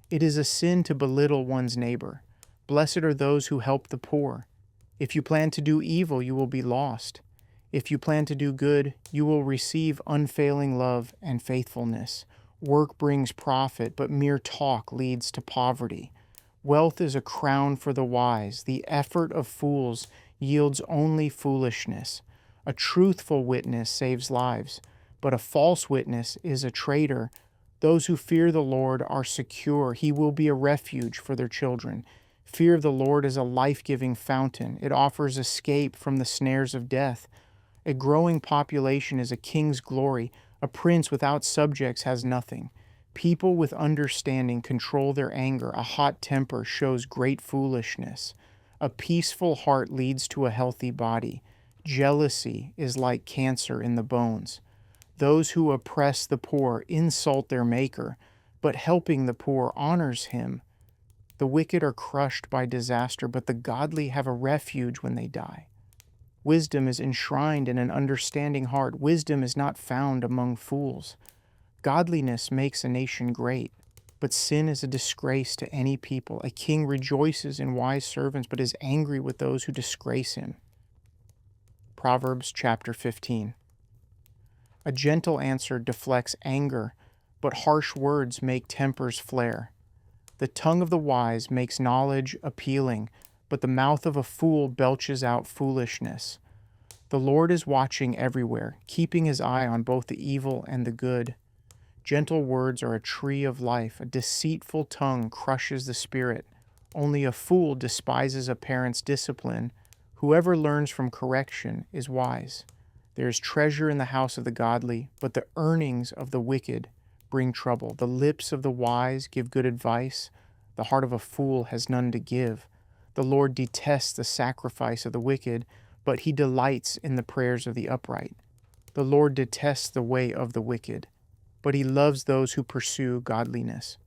It is a sin to belittle one's neighbor. Blessed are those who help the poor. If you plan to do evil, you will be lost. If you plan to do good, you will receive unfailing love and faithfulness. Work brings profit, but mere talk leads to poverty. Wealth is a crown for the wise. The effort of fools yields only foolishness. A truthful witness saves lives, but a false witness is a traitor. Those who fear the Lord are secure. He will be a refuge for their children. Fear of the Lord is a life-giving fountain. It offers escape from the snares of death. A growing population is a king's glory. A prince without subjects has nothing. People with understanding control their anger. A hot temper shows great foolishness. A peaceful heart leads to a healthy body. Jealousy is like cancer in the bones. Those who oppress the poor insult their Maker, but helping the poor honors him. The wicked are crushed by disaster, but the godly have a refuge when they die. Wisdom is enshrined in an understanding heart. Wisdom is not found among fools. Godliness makes a nation great, but sin is a disgrace to any people. A king rejoices in wise servants, but is angry with those who disgrace him. Proverbs Chapter 15. A gentle answer deflects anger, but harsh words make tempers flare. The tongue of the wise makes knowledge appealing, but the mouth of a fool belches out foolishness. The Lord is watching everywhere, keeping his eye on both the evil and the good. Gentle words are a tree of life. A deceitful tongue crushes the spirit. Only a fool despises a parent's discipline. Whoever learns from correction is wise. There is treasure in the house of the godly, but the earnings of the wicked bring trouble. The lips of the wise give good advice. The heart of a fool has none to give. The Lord detests the sacrifice of the wicked, but he delights in the prayers of the upright. The Lord detests the way of the wicked, but he loves those who pursue godliness.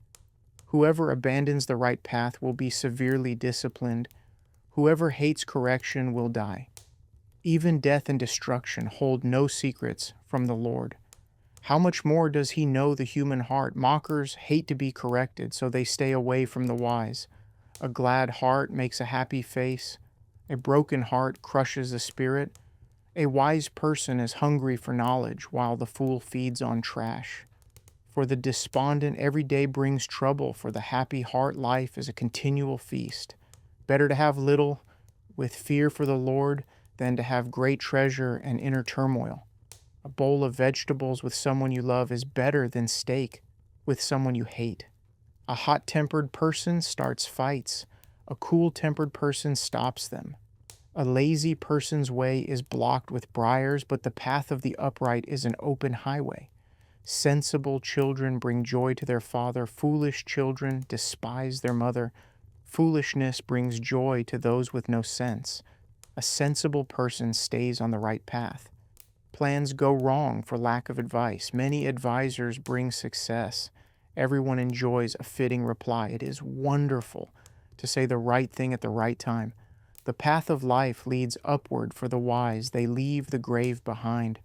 Whoever abandons the right path will be severely disciplined. Whoever hates correction will die. Even death and destruction hold no secrets from the Lord. How much more does he know the human heart? Mockers hate to be corrected, so they stay away from the wise. A glad heart makes a happy face. A broken heart crushes the spirit. A wise person is hungry for knowledge, while the fool feeds on trash. For the despondent, every day brings trouble. For the happy heart, life is a continual feast. Better to have little with fear for the Lord than to have great treasure and inner turmoil. A bowl of vegetables with someone you love is better than steak with someone you hate. A hot-tempered person starts fights. A cool-tempered person stops them. A lazy person's way is blocked with briars, but the path of the upright is an open highway. Sensible children bring joy to their father. Foolish children despise their mother. Foolishness brings joy to those with no sense. A sensible person stays on the right path. Plans go wrong for lack of advice. Many advisors bring success. Everyone enjoys a fitting reply. It is wonderful to say the right thing at the right time. The path of life leads upward for the wise. They leave the grave behind.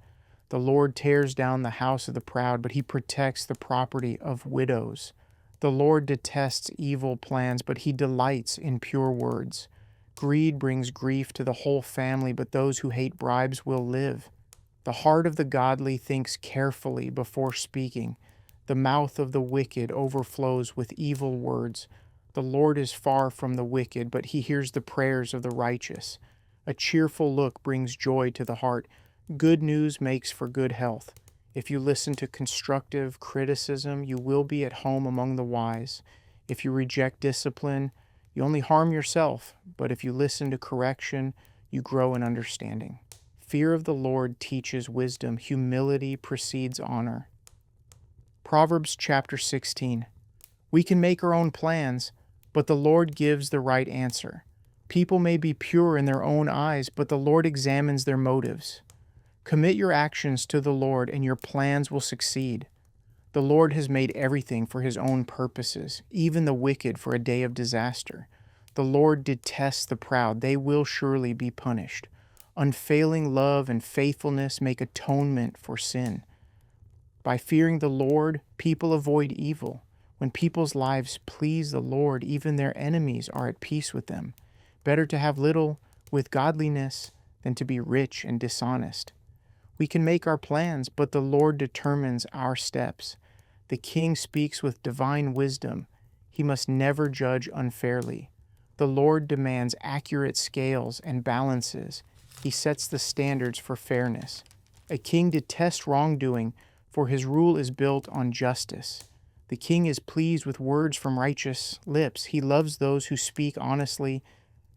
The Lord tears down the house of the proud, but he protects the property of widows. The Lord detests evil plans, but he delights in pure words. Greed brings grief to the whole family, but those who hate bribes will live. The heart of the godly thinks carefully before speaking. The mouth of the wicked overflows with evil words. The Lord is far from the wicked, but he hears the prayers of the righteous. A cheerful look brings joy to the heart. Good news makes for good health. If you listen to constructive criticism, you will be at home among the wise. If you reject discipline, you only harm yourself, but if you listen to correction, you grow in understanding. Fear of the Lord teaches wisdom. Humility precedes honor. Proverbs Chapter 16. We can make our own plans, but the Lord gives the right answer. People may be pure in their own eyes, but the Lord examines their motives. Commit your actions to the Lord, and your plans will succeed. The Lord has made everything for his own purposes, even the wicked for a day of disaster. The Lord detests the proud. They will surely be punished. Unfailing love and faithfulness make atonement for sin. By fearing the Lord, people avoid evil. When people's lives please the Lord, even their enemies are at peace with them. Better to have little with godliness than to be rich and dishonest. We can make our plans, but the Lord determines our steps. The king speaks with divine wisdom. He must never judge unfairly. The Lord demands accurate scales and balances. He sets the standards for fairness. A king detests wrongdoing, for his rule is built on justice. The king is pleased with words from righteous lips. He loves those who speak honestly.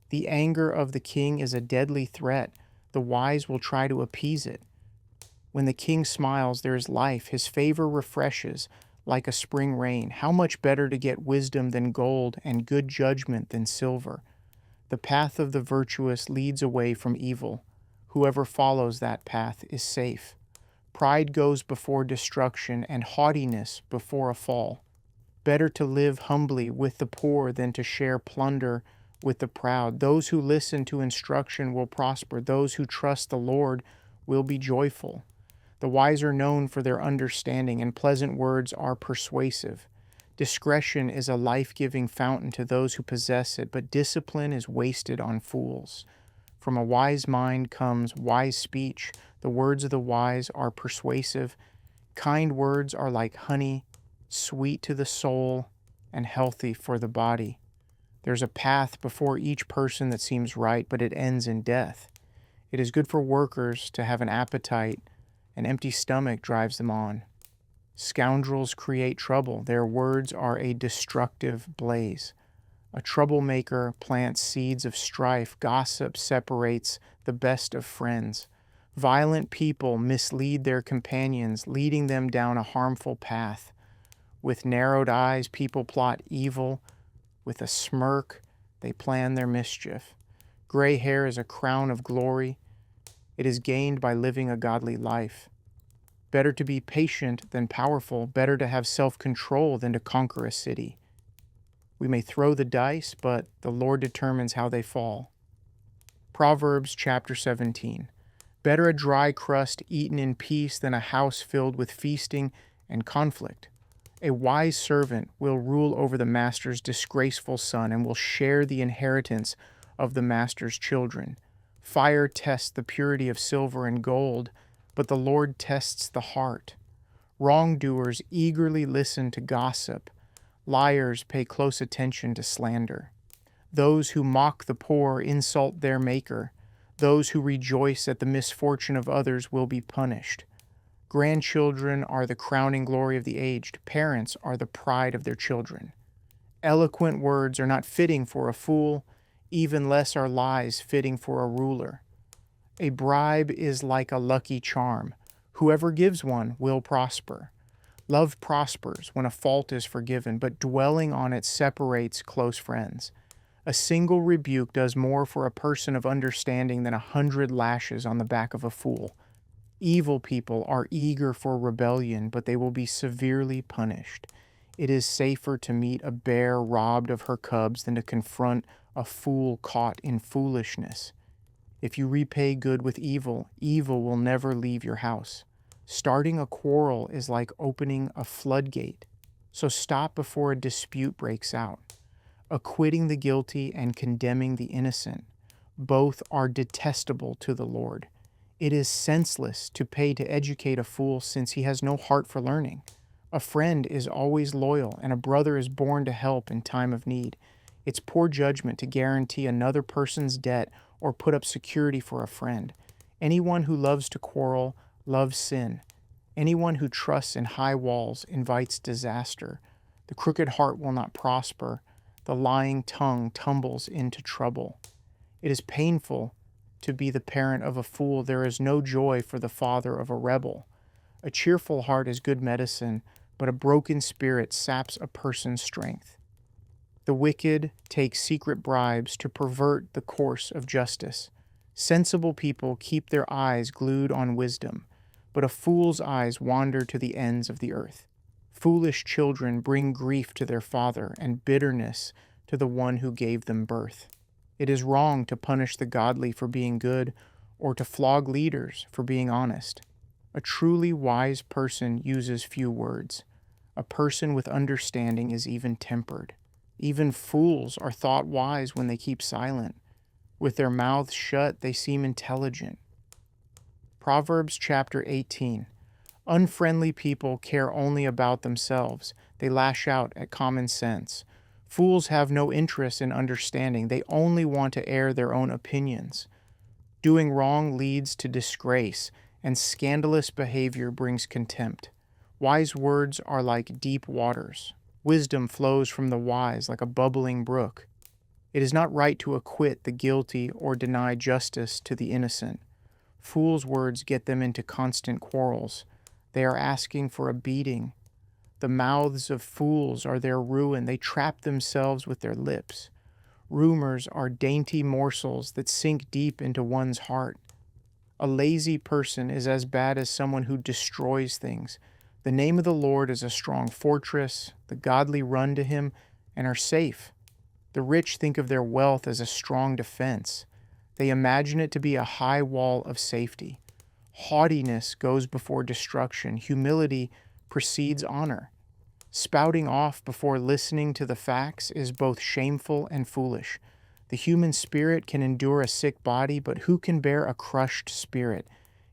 The anger of the king is a deadly threat. The wise will try to appease it. When the king smiles, there is life. His favor refreshes like a spring rain. How much better to get wisdom than gold and good judgment than silver. The path of the virtuous leads away from evil. Whoever follows that path is safe. Pride goes before destruction, and haughtiness before a fall. Better to live humbly with the poor than to share plunder with the proud. Those who listen to instruction will prosper. Those who trust the Lord will be joyful. The wise are known for their understanding, and pleasant words are persuasive. Discretion is a life-giving fountain to those who possess it, but discipline is wasted on fools. From a wise mind comes wise speech. The words of the wise are persuasive. Kind words are like honey, sweet to the soul and healthy for the body. There's a path before each person that seems right, but it ends in death. It is good for workers to have an appetite. An empty stomach drives them on. Scoundrels create trouble. Their words are a destructive blaze. A troublemaker plants seeds of strife. Gossip separates the best of friends. Violent people mislead their companions, leading them down a harmful path. With narrowed eyes, people plot evil. With a smirk, they plan their mischief. Gray hair is a crown of glory. It is gained by living a godly life. Better to be patient than powerful. Better to have self-control than to conquer a city. We may throw the dice, but the Lord determines how they fall. Proverbs Chapter 17. Better a dry crust eaten in peace than a house filled with feasting and conflict. A wise servant will rule over the master's disgraceful son and will share the inheritance of the master's children. Fire tests the purity of silver and gold, but the Lord tests the heart. Wrongdoers eagerly listen to gossip. Liars pay close attention to slander. Those who mock the poor insult their Maker. Those who rejoice at the misfortune of others will be punished. Grandchildren are the crowning glory of the aged. Parents are the pride of their children. Eloquent words are not fitting for a fool, even less are lies fitting for a ruler. A bribe is like a lucky charm. Whoever gives one will prosper. Love prospers when a fault is forgiven, but dwelling on it separates close friends. A single rebuke does more for a person of understanding than 100 lashes on the back of a fool. Evil people are eager for rebellion, but they will be severely punished. It is safer to meet a bear robbed of her cubs than to confront a fool caught in foolishness. If you repay good with evil, evil will never leave your house. Starting a quarrel is like opening a floodgate, so stop before a dispute breaks out. Acquitting the guilty and condemning the innocent, both are detestable to the Lord. It is senseless to pay to educate a fool, since he has no heart for learning. A friend is always loyal, and a brother is born to help in time of need. It's poor judgment to guarantee another person's debt or put up security for a friend. Anyone who loves to quarrel loves sin. Anyone who trusts in high walls invites disaster. The crooked heart will not prosper. The lying tongue tumbles into trouble. It is painful to be the parent of a fool. There is no joy for the father of a rebel. A cheerful heart is good medicine, but a broken spirit saps a person's strength. The wicked take secret bribes to pervert the course of justice. Sensible people keep their eyes glued on wisdom, but a fool's eyes wander to the ends of the earth. Foolish children bring grief to their father and bitterness to the one who gave them birth. It is wrong to punish the godly for being good or to flog leaders for being honest. A truly wise person uses few words. A person with understanding is even-tempered. Even fools are thought wise when they keep silent. With their mouths shut, they seem intelligent. Proverbs Chapter 18. Unfriendly people care only about themselves. They lash out at common sense. Fools have no interest in understanding. They only want to air their own opinions. Doing wrong leads to disgrace, and scandalous behavior brings contempt. Wise words are like deep waters. Wisdom flows from the wise like a bubbling brook. It is not right to acquit the guilty or deny justice to the innocent. Fools' words get them into constant quarrels. They are asking for a beating. The mouths of fools are their ruin. They trap themselves with their lips. Rumors are dainty morsels that sink deep into one's heart. A lazy person is as bad as someone who destroys things. The name of the Lord is a strong fortress. The godly run to him and are safe. The rich think of their wealth as a strong defense. They imagine it to be a high wall of safety. Haughtiness goes before destruction. Humility precedes honor. Spouting off before listening to the facts is both shameful and foolish. The human spirit can endure a sick body, but who can bear a crushed spirit?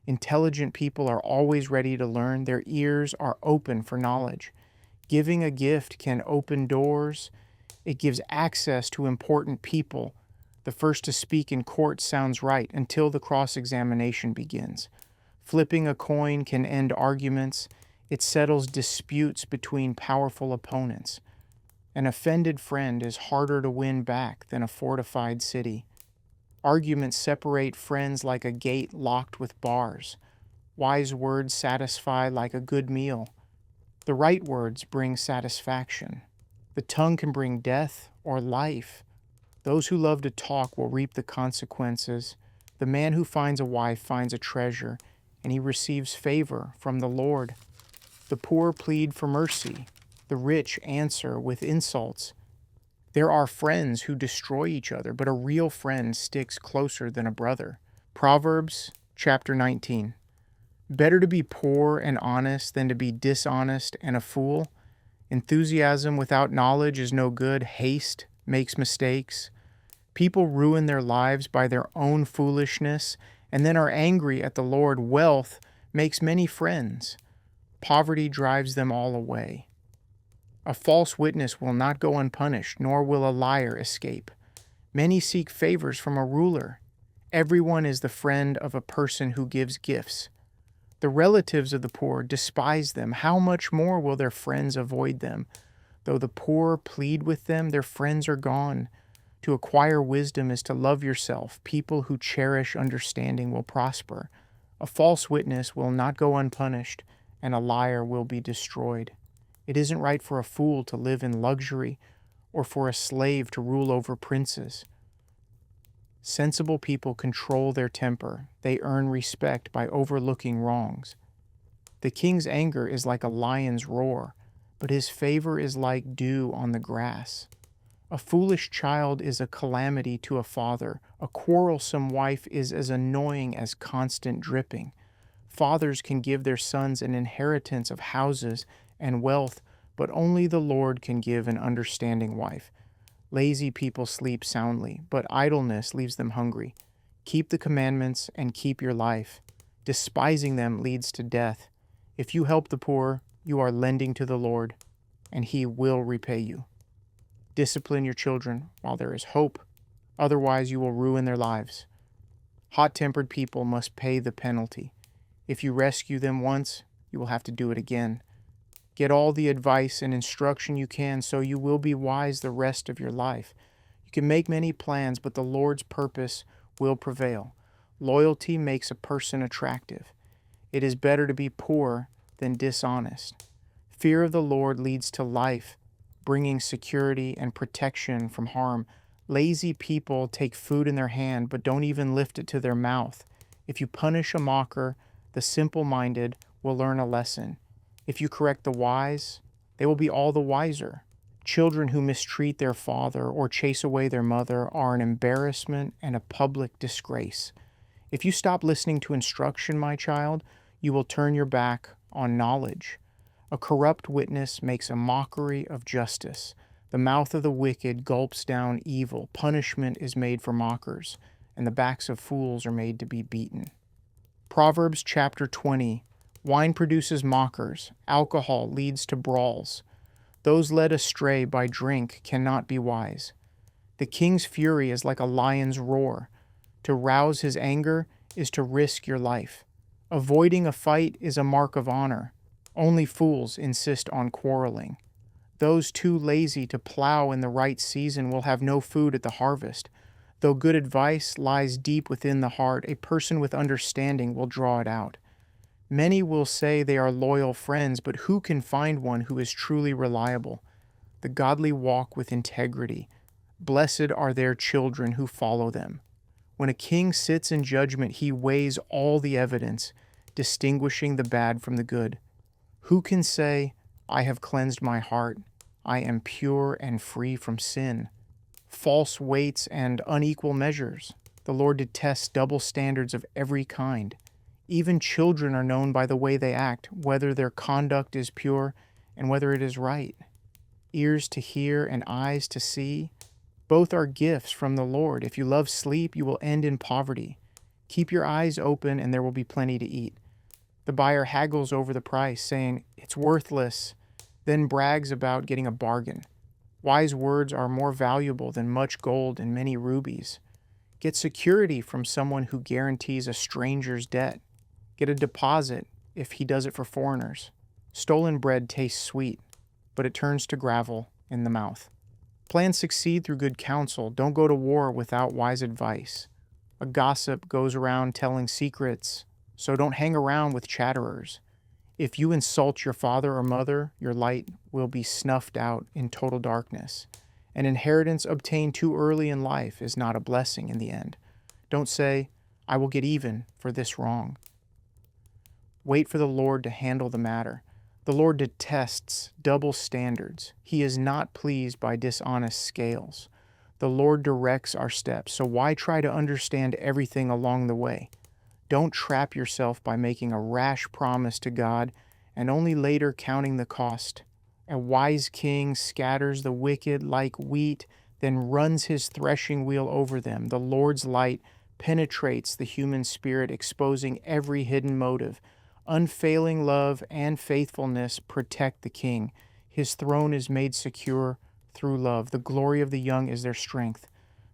Intelligent people are always ready to learn. Their ears are open for knowledge. Giving a gift can open doors. It gives access to important people. The first to speak in court sounds right until the cross-examination begins. Flipping a coin can end arguments. It settles disputes between powerful opponents. An offended friend is harder to win back than a fortified city. Arguments separate friends like a gate locked with bars. Wise words satisfy like a good meal. The right words bring satisfaction. The tongue can bring death or life. Those who love to talk will reap the consequences. The man who finds a wife finds a treasure, and he receives favor from the Lord. The poor plead for mercy. The rich answer with insults. There are friends who destroy each other, but a real friend sticks closer than a brother. Proverbs Chapter 19. Better to be poor and honest than to be dishonest and a fool. Enthusiasm without knowledge is no good. Haste makes mistakes. People ruin their lives by their own foolishness and then are angry at the Lord. Wealth makes many friends. Poverty drives them all away. A false witness will not go unpunished, nor will a liar escape. Many seek favors from a ruler. Everyone is the friend of a person who gives gifts. The relatives of the poor despise them. How much more will their friends avoid them? Though the poor plead with them, their friends are gone. To acquire wisdom is to love yourself. People who cherish understanding will prosper. A false witness will not go unpunished, and a liar will be destroyed. It isn't right for a fool to live in luxury or for a slave to rule over princes. Sensible people control their temper. They earn respect by overlooking wrongs. The king's anger is like a lion's roar. but his favor is like dew on the grass. A foolish child is a calamity to a father. A quarrelsome wife is as annoying as constant dripping. Fathers can give their sons an inheritance of houses and wealth, but only the Lord can give an understanding wife. Lazy people sleep soundly, but idleness leaves them hungry. Keep the commandments and keep your life. Despising them leads to death. If you help the poor, you are lending to the Lord, and he will repay you. Discipline your children while there is hope, otherwise you will ruin their lives. Hot-tempered people must pay the penalty. If you rescue them once, you will have to do it again. Get all the advice and instruction you can so you will be wise the rest of your life. You can make many plans, but the Lord's purpose will prevail. Loyalty makes a person attractive. It is better to be poor than dishonest. Fear of the Lord leads to life, bringing security and protection from harm. Lazy people take food in their hand but don't even lift it to their mouth. If you punish a mocker, the simple-minded will learn a lesson. If you correct the wise, they will be all the wiser. Children who mistreat their father or chase away their mother are an embarrassment and a public disgrace. If you stop listening to instruction, my child, you will turn your back on knowledge. A corrupt witness makes a mockery of justice. The mouth of the wicked gulps down evil. Punishment is made for mockers, and the backs of fools are made to be beaten. Proverbs Chapter 20. Wine produces mockers. Alcohol leads to brawls. Those led astray by drink cannot be wise. The king's fury is like a lion's roar. To rouse his anger is to risk your life. Avoiding a fight is a mark of honor. Only fools insist on quarreling. Those too lazy to plow in the right season will have no food at the harvest. Though good advice lies deep within the heart, a person with understanding will draw it out. Many will say they are loyal friends, but who can find one who is truly reliable? The godly walk with integrity. Blessed are their children who follow them. When a king sits in judgment, he weighs all the evidence, distinguishing the bad from the good. Who can say, I have cleansed my heart, I am pure and free from sin? False weights and unequal measures. The Lord detests double standards of every kind. Even children are known by the way they act, whether their conduct is pure and whether it is right. Ears to hear and eyes to see, both are gifts from the Lord. If you love sleep, you will end in poverty. Keep your eyes open and there will be plenty to eat. The buyer haggles over the price, saying, it's worthless, then brags about getting a bargain. Wise words are more valuable than much gold and many rubies. Get security from someone who guarantees a stranger's debt. Get a deposit if he does it for foreigners. Stolen bread tastes sweet, but it turns to gravel in the mouth. Plans succeed through good counsel. Don't go to war without wise advice. A gossip goes around telling secrets, so don't hang around with chatterers. If you insult your father or mother, your light will be snuffed out in total darkness. An inheritance obtained too early in life is not a blessing in the end. Don't say, I will get even for this wrong. Wait for the Lord to handle the matter. The Lord detests double standards. He is not pleased by dishonest scales. The Lord directs our steps, so why try to understand everything along the way? Don't trap yourself by making a rash promise to God and only later counting the cost. A wise king scatters the wicked like wheat, then runs his threshing wheel over them. The Lord's light penetrates the human spirit, exposing every hidden motive. Unfailing love and faithfulness protect the king. His throne is made secure through love. The glory of the young is their strength.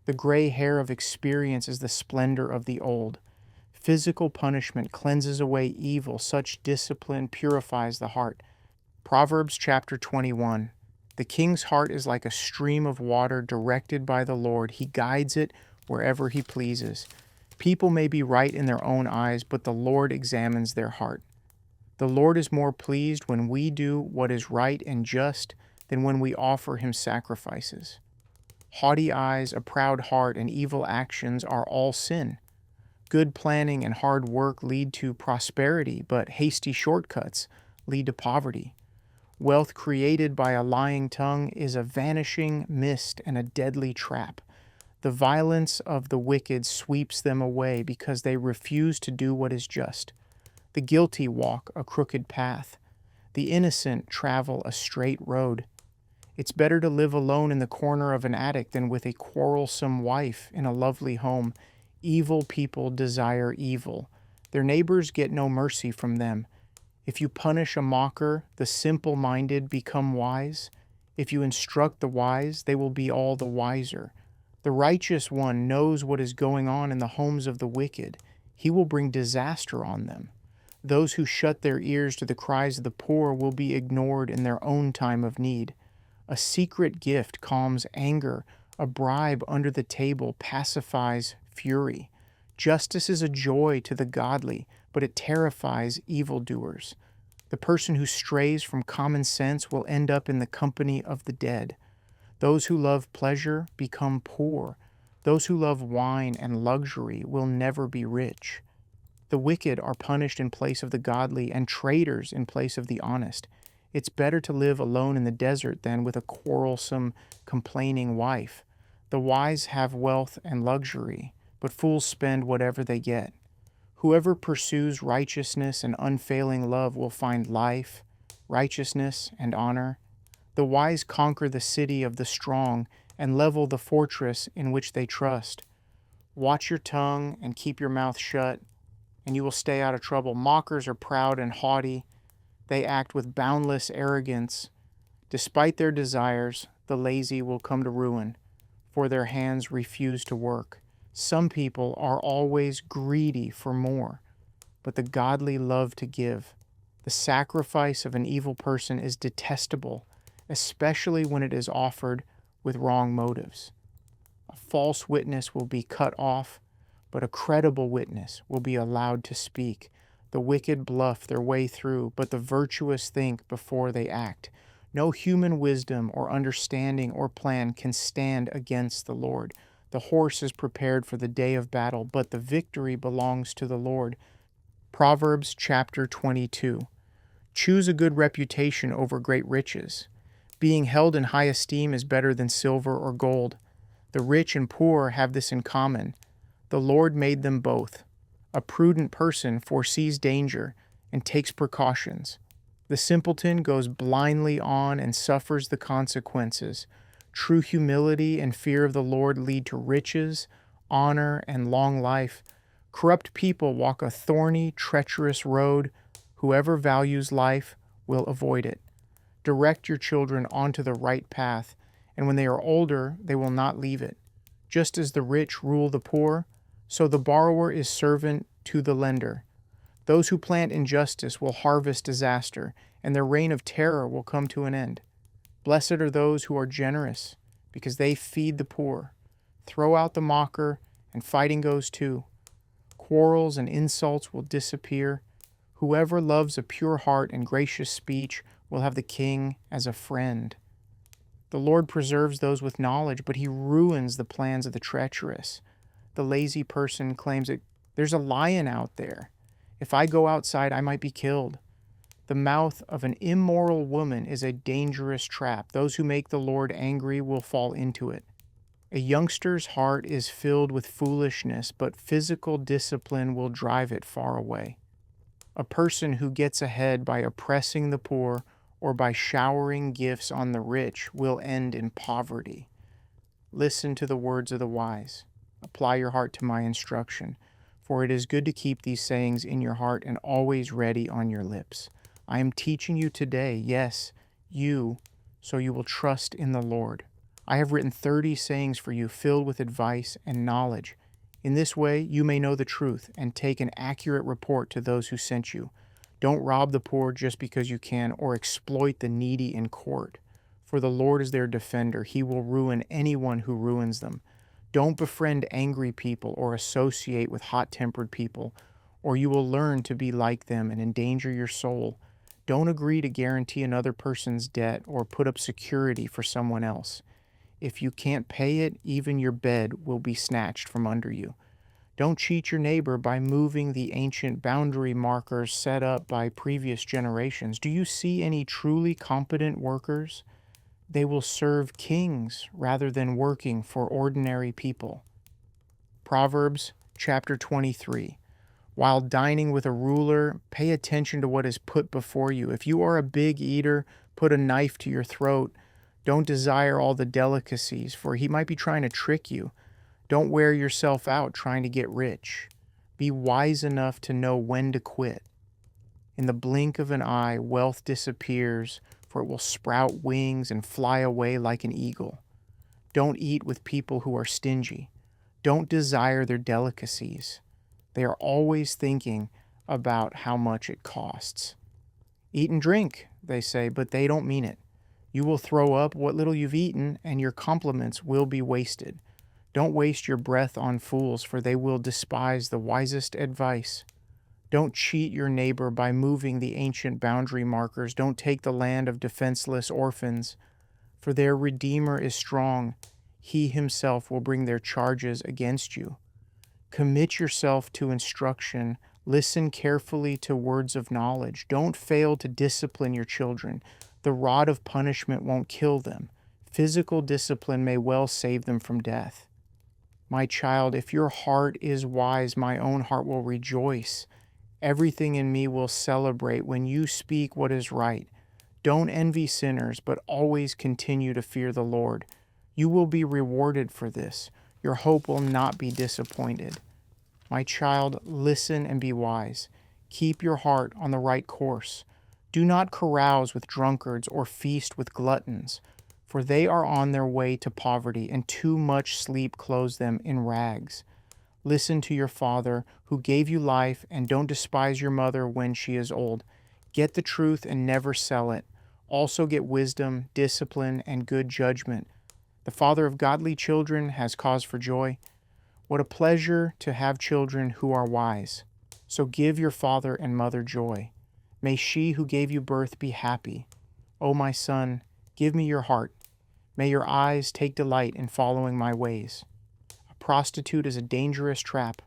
The gray hair of experience is the splendor of the old. Physical punishment cleanses away evil. Such discipline purifies the heart. Proverbs Chapter 21. The king's heart is like a stream of water directed by the Lord. He guides it wherever he pleases. People may be right in their own eyes, but the Lord examines their heart. The Lord is more pleased when we do what is right and just than when we offer him sacrifices. Haughty eyes, a proud heart, and evil actions are all sin. Good planning and hard work lead to prosperity, but hasty shortcuts lead to poverty. Wealth created by a lying tongue is a vanishing mist and a deadly trap. The violence of the wicked sweeps them away because they refuse to do what is just. The guilty walk a crooked path. The innocent travel a straight road. It's better to live alone in the corner of an attic than with a quarrelsome wife in a lovely home. Evil people desire evil. Their neighbors get no mercy from them. If you punish a mocker, the simple-minded become wise. If you instruct the wise, they will be all the wiser. The righteous one knows what is going on in the homes of the wicked. He will bring disaster on them. Those who shut their ears to the cries of the poor will be ignored in their own time of need. A secret gift calms anger. A bribe under the table pacifies fury. Justice is a joy to the godly, but it terrifies evildoers. The person who strays from common sense will end up in the company of the dead. Those who love pleasure become poor. Those who love wine and luxury will never be rich. The wicked are punished in place of the godly, and traitors in place of the honest. It's better to live alone in the desert than with a quarrelsome, complaining wife. The wise have wealth and luxury, but fools spend whatever they get. Whoever pursues righteousness and unfailing love will find life, righteousness, and honor. The wise conquer the city of the strong and level the fortress in which they trust. Watch your tongue and keep your mouth shut, and you will stay out of trouble. Mockers are proud and haughty. They act with boundless arrogance. Despite their desires, the lazy will come to ruin, for their hands refuse to work. Some people are always greedy for more, but the godly love to give. The sacrifice of an evil person is detestable, especially when it is offered with wrong motives. A false witness will be cut off, but a credible witness will be allowed to speak. The wicked bluff their way through, but the virtuous think before they act. No human wisdom or understanding or plan can stand against the Lord. The horse is prepared for the day of battle, but the victory belongs to the Lord. Proverbs Chapter 22. Choose a good reputation over great riches. Being held in high esteem is better than silver or gold. The rich and poor have this in common. The Lord made them both. A prudent person foresees danger and takes precautions. The simpleton goes blindly on and suffers the consequences. True humility and fear of the Lord lead to riches, honor, and long life. Corrupt people walk a thorny, treacherous road. Whoever values life will avoid it. Direct your children onto the right path, and when they are older, they will not leave it. Just as the rich rule the poor, so the borrower is servant to the lender. Those who plant injustice will harvest disaster, and their reign of terror will come to an end. Blessed are those who are generous, because they feed the poor. Throw out the mocker, and fighting goes too. Quarrels and insults will disappear. Whoever loves a pure heart and gracious speech will have the king as a friend. The Lord preserves those with knowledge, but he ruins the plans of the treacherous. The lazy person claims that there's a lion out there. If I go outside, I might be killed. The mouth of an immoral woman is a dangerous trap. Those who make the Lord angry will fall into it. A youngster's heart is filled with foolishness, but physical discipline will drive it far away. A person who gets ahead by oppressing the poor or by showering gifts on the rich will end in poverty. Listen to the words of the wise. Apply your heart to my instruction, for it is good to keep these sayings in your heart and always ready on your lips. I am teaching you today, yes, you, so you will trust in the Lord. I have written 30 sayings for you filled with advice and knowledge. In this way, you may know the truth and take an accurate report to those who sent you. Don't rob the poor just because you can or exploit the needy in court. For the Lord is their defender. He will ruin anyone who ruins them. Don't befriend angry people or associate with hot-tempered people, or you will learn to be like them and endanger your soul. Don't agree to guarantee another person's debt or put up security for someone else. If you can't pay it, even your bed will be snatched from under you. Don't cheat your neighbor by moving the ancient boundary markers set up by previous generations. Do you see any truly competent workers? They will serve kings rather than working for ordinary people. Proverbs Chapter 23. While dining with a ruler, pay attention to what is put before you. If you are a big eater, put a knife to your throat. Don't desire all the delicacies, for he might be trying to trick you. Don't wear yourself out trying to get rich. Be wise enough to know when to quit. In the blink of an eye, wealth disappears, for it will sprout wings and fly away like an eagle. Don't eat with people who are stingy. Don't desire their delicacies. They are always thinking about how much it costs. Eat and drink, they say, but they don't mean it. You will throw up what little you've eaten, and your compliments will be wasted. Don't waste your breath on fools, for they will despise the wisest advice. Don't cheat your neighbor by moving the ancient boundary markers. Don't take the land of defenseless orphans, for their Redeemer is strong. He himself will bring their charges against you. Commit yourself to instruction. Listen carefully to words of knowledge. Don't fail to discipline your children. The rod of punishment won't kill them. Physical discipline may well save them from death. My child, if your heart is wise, my own heart will rejoice. Everything in me will celebrate when you speak what is right. Don't envy sinners, but always continue to fear the Lord. You will be rewarded for this. Your hope will not be disappointed. My child, listen and be wise. Keep your heart on the right course. Do not carouse with drunkards or feast with gluttons, for they are on their way to poverty, and too much sleep clothes them in rags. Listen to your father, who gave you life, and don't despise your mother when she is old. Get the truth and never sell it. Also get wisdom, discipline, and good judgment. The father of godly children has cause for joy. What a pleasure to have children who are wise. So give your father and mother joy. May she who gave you birth be happy. O my son, give me your heart. May your eyes take delight in following my ways. A prostitute is a dangerous trap.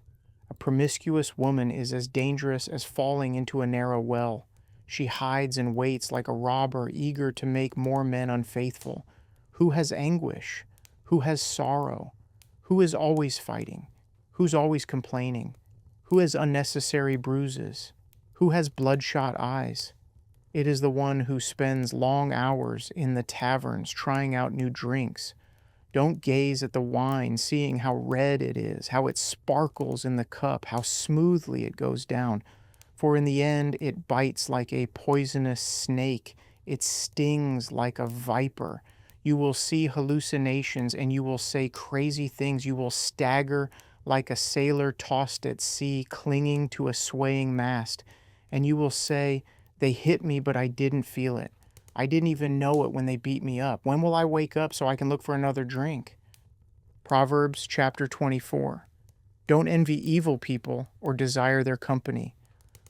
A promiscuous woman is as dangerous as falling into a narrow well. She hides and waits like a robber, eager to make more men unfaithful. Who has anguish? Who has sorrow? Who is always fighting? Who's always complaining? Who has unnecessary bruises? Who has bloodshot eyes? It is the one who spends long hours in the taverns trying out new drinks. Don't gaze at the wine, seeing how red it is, how it sparkles in the cup, how smoothly it goes down. For in the end it bites like a poisonous snake. It stings like a viper. You will see hallucinations and you will say crazy things. You will stagger like a sailor tossed at sea, clinging to a swaying mast. And you will say, they hit me, but I didn't feel it. I didn't even know it when they beat me up. When will I wake up so I can look for another drink? Proverbs Chapter 24. Don't envy evil people or desire their company,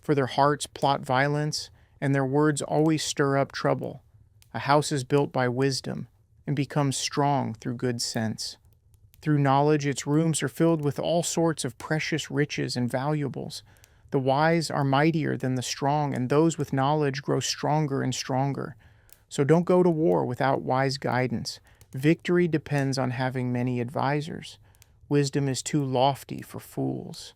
for their hearts plot violence, and their words always stir up trouble. A house is built by wisdom and becomes strong through good sense. Through knowledge, its rooms are filled with all sorts of precious riches and valuables. The wise are mightier than the strong, and those with knowledge grow stronger and stronger. So don't go to war without wise guidance. Victory depends on having many advisors. Wisdom is too lofty for fools.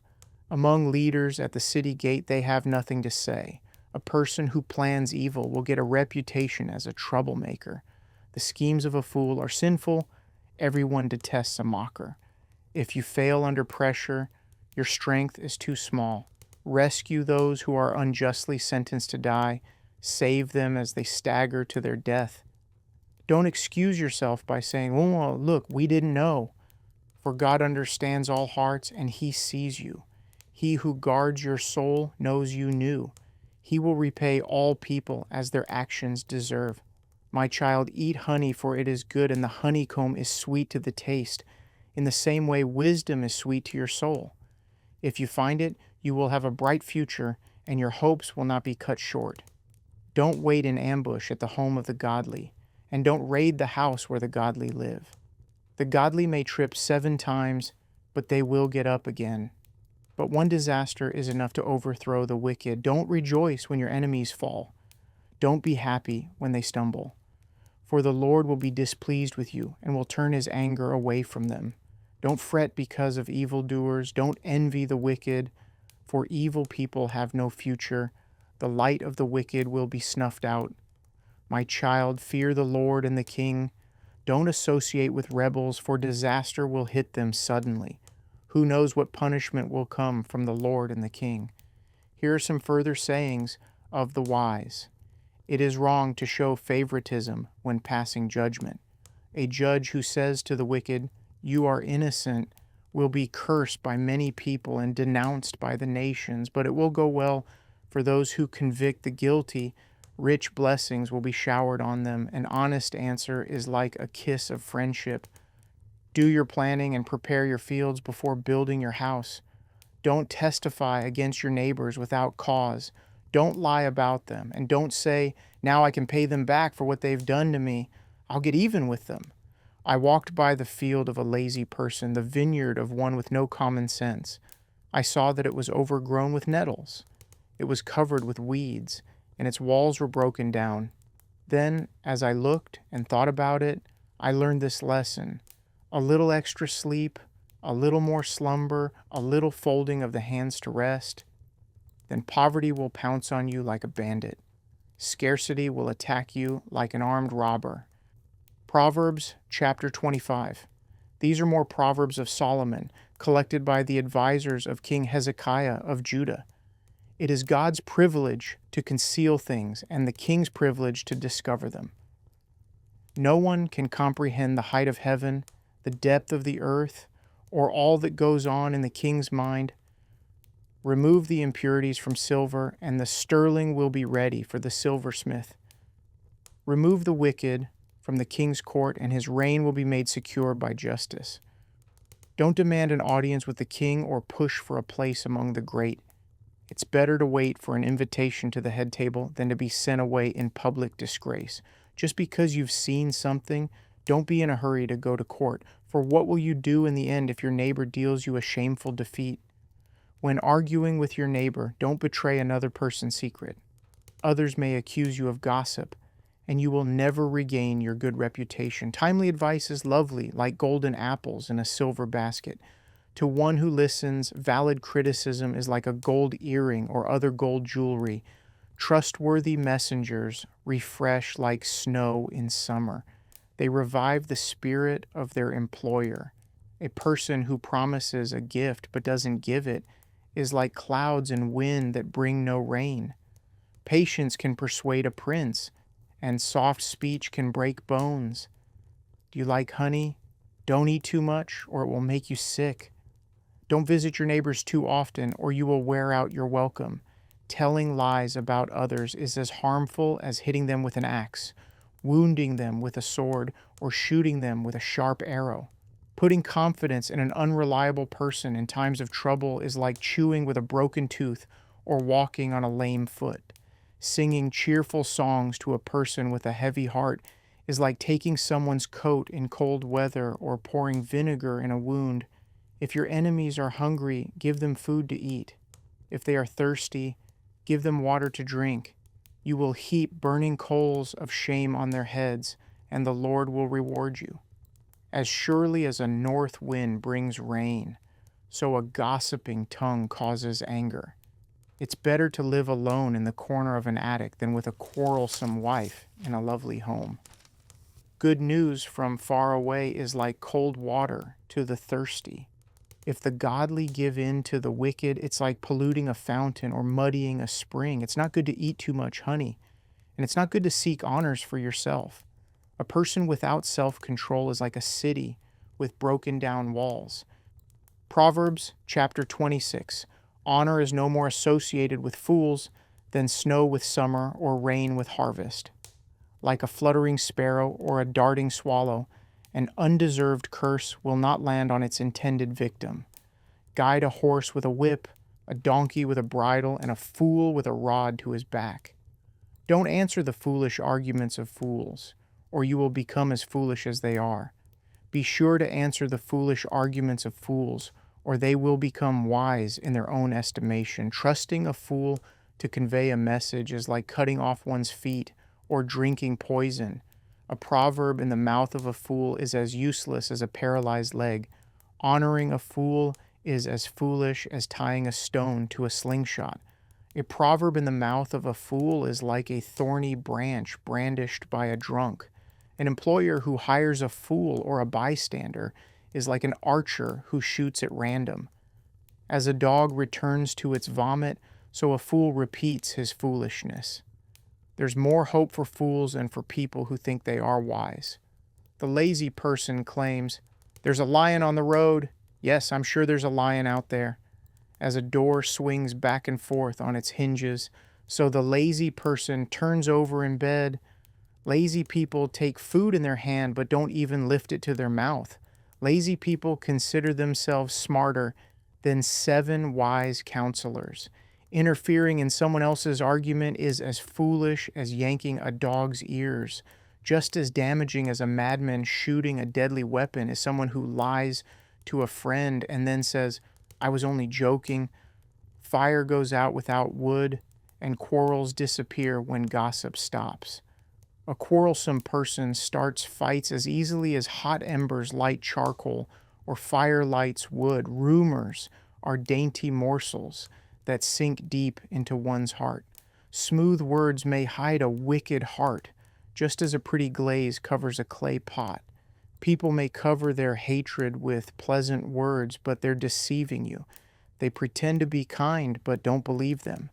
Among leaders at the city gate, they have nothing to say. A person who plans evil will get a reputation as a troublemaker. The schemes of a fool are sinful. Everyone detests a mocker. If you fail under pressure, your strength is too small. Rescue those who are unjustly sentenced to die. Save them as they stagger to their death. Don't excuse yourself by saying, "Oh, look, we didn't know." For God understands all hearts, and He sees you. He who guards your soul knows you knew. He will repay all people as their actions deserve. My child, eat honey, for it is good, and the honeycomb is sweet to the taste. In the same way, wisdom is sweet to your soul. If you find it, you will have a bright future, and your hopes will not be cut short. Don't wait in ambush at the home of the godly, and don't raid the house where the godly live. The godly may trip 7 times, but they will get up again. But one disaster is enough to overthrow the wicked. Don't rejoice when your enemies fall. Don't be happy when they stumble. For the Lord will be displeased with you and will turn his anger away from them. Don't fret because of evildoers. Don't envy the wicked, for evil people have no future. The light of the wicked will be snuffed out. My child, fear the Lord and the King. Don't associate with rebels, for disaster will hit them suddenly. Who knows what punishment will come from the Lord and the King? Here are some further sayings of the wise. It is wrong to show favoritism when passing judgment. A judge who says to the wicked, "You are innocent," will be cursed by many people and denounced by the nations, but it will go well for those who convict the guilty. Rich blessings will be showered on them. An honest answer is like a kiss of friendship. Do your planning and prepare your fields before building your house. Don't testify against your neighbors without cause. Don't lie about them, and don't say, "Now I can pay them back for what they've done to me. I'll get even with them." I walked by the field of a lazy person, the vineyard of one with no common sense. I saw that it was overgrown with nettles. It was covered with weeds, and its walls were broken down. Then, as I looked and thought about it, I learned this lesson. A little extra sleep, a little more slumber, a little folding of the hands to rest, then poverty will pounce on you like a bandit. Scarcity will attack you like an armed robber. Proverbs Chapter 25. These are more Proverbs of Solomon, collected by the advisors of King Hezekiah of Judah. It is God's privilege to conceal things and the king's privilege to discover them. No one can comprehend the height of heaven, the depth of the earth, or all that goes on in the king's mind. Remove the impurities from silver, and the sterling will be ready for the silversmith. Remove the wicked from the king's court, and his reign will be made secure by justice. Don't demand an audience with the king or push for a place among the great. It's better to wait for an invitation to the head table than to be sent away in public disgrace. Just because you've seen something, don't be in a hurry to go to court, for what will you do in the end if your neighbor deals you a shameful defeat? When arguing with your neighbor, don't betray another person's secret. Others may accuse you of gossip, and you will never regain your good reputation. Timely advice is lovely, like golden apples in a silver basket. To one who listens, valid criticism is like a gold earring or other gold jewelry. Trustworthy messengers refresh like snow in summer. They revive the spirit of their employer. A person who promises a gift but doesn't give it is like clouds and wind that bring no rain. Patience can persuade a prince, and soft speech can break bones. Do you like honey? Don't eat too much, or it will make you sick. Don't visit your neighbors too often, or you will wear out your welcome. Telling lies about others is as harmful as hitting them with an axe, wounding them with a sword, or shooting them with a sharp arrow. Putting confidence in an unreliable person in times of trouble is like chewing with a broken tooth or walking on a lame foot. Singing cheerful songs to a person with a heavy heart is like taking someone's coat in cold weather or pouring vinegar in a wound. If your enemies are hungry, give them food to eat. If they are thirsty, give them water to drink. You will heap burning coals of shame on their heads, and the Lord will reward you. As surely as a north wind brings rain, so a gossiping tongue causes anger. It's better to live alone in the corner of an attic than with a quarrelsome wife in a lovely home. Good news from far away is like cold water to the thirsty. If the godly give in to the wicked, it's like polluting a fountain or muddying a spring. It's not good to eat too much honey, and it's not good to seek honors for yourself. A person without self-control is like a city with broken down walls. Proverbs Chapter 26. Honor is no more associated with fools than snow with summer or rain with harvest. Like a fluttering sparrow or a darting swallow, an undeserved curse will not land on its intended victim. Guide a horse with a whip, a donkey with a bridle, and a fool with a rod to his back. Don't answer the foolish arguments of fools, or you will become as foolish as they are. Be sure to answer the foolish arguments of fools, or they will become wise in their own estimation. Trusting a fool to convey a message is like cutting off one's feet or drinking poison. A proverb in the mouth of a fool is as useless as a paralyzed leg. Honoring a fool is as foolish as tying a stone to a slingshot. A proverb in the mouth of a fool is like a thorny branch brandished by a drunk. An employer who hires a fool or a bystander is like an archer who shoots at random. As a dog returns to its vomit, so a fool repeats his foolishness. There's more hope for fools than for people who think they are wise. The lazy person claims, "There's a lion on the road." Yes, I'm sure there's a lion out there. As a door swings back and forth on its hinges, so the lazy person turns over in bed. Lazy people take food in their hand but don't even lift it to their mouth. Lazy people consider themselves smarter than 7 wise counselors. Interfering in someone else's argument is as foolish as yanking a dog's ears. Just as damaging as a madman shooting a deadly weapon is someone who lies to a friend and then says, "I was only joking." Fire goes out without wood, and quarrels disappear when gossip stops. A quarrelsome person starts fights as easily as hot embers light charcoal or fire lights wood. Rumors are dainty morsels that sink deep into one's heart. Smooth words may hide a wicked heart, just as a pretty glaze covers a clay pot. People may cover their hatred with pleasant words, but they're deceiving you. They pretend to be kind, but don't believe them.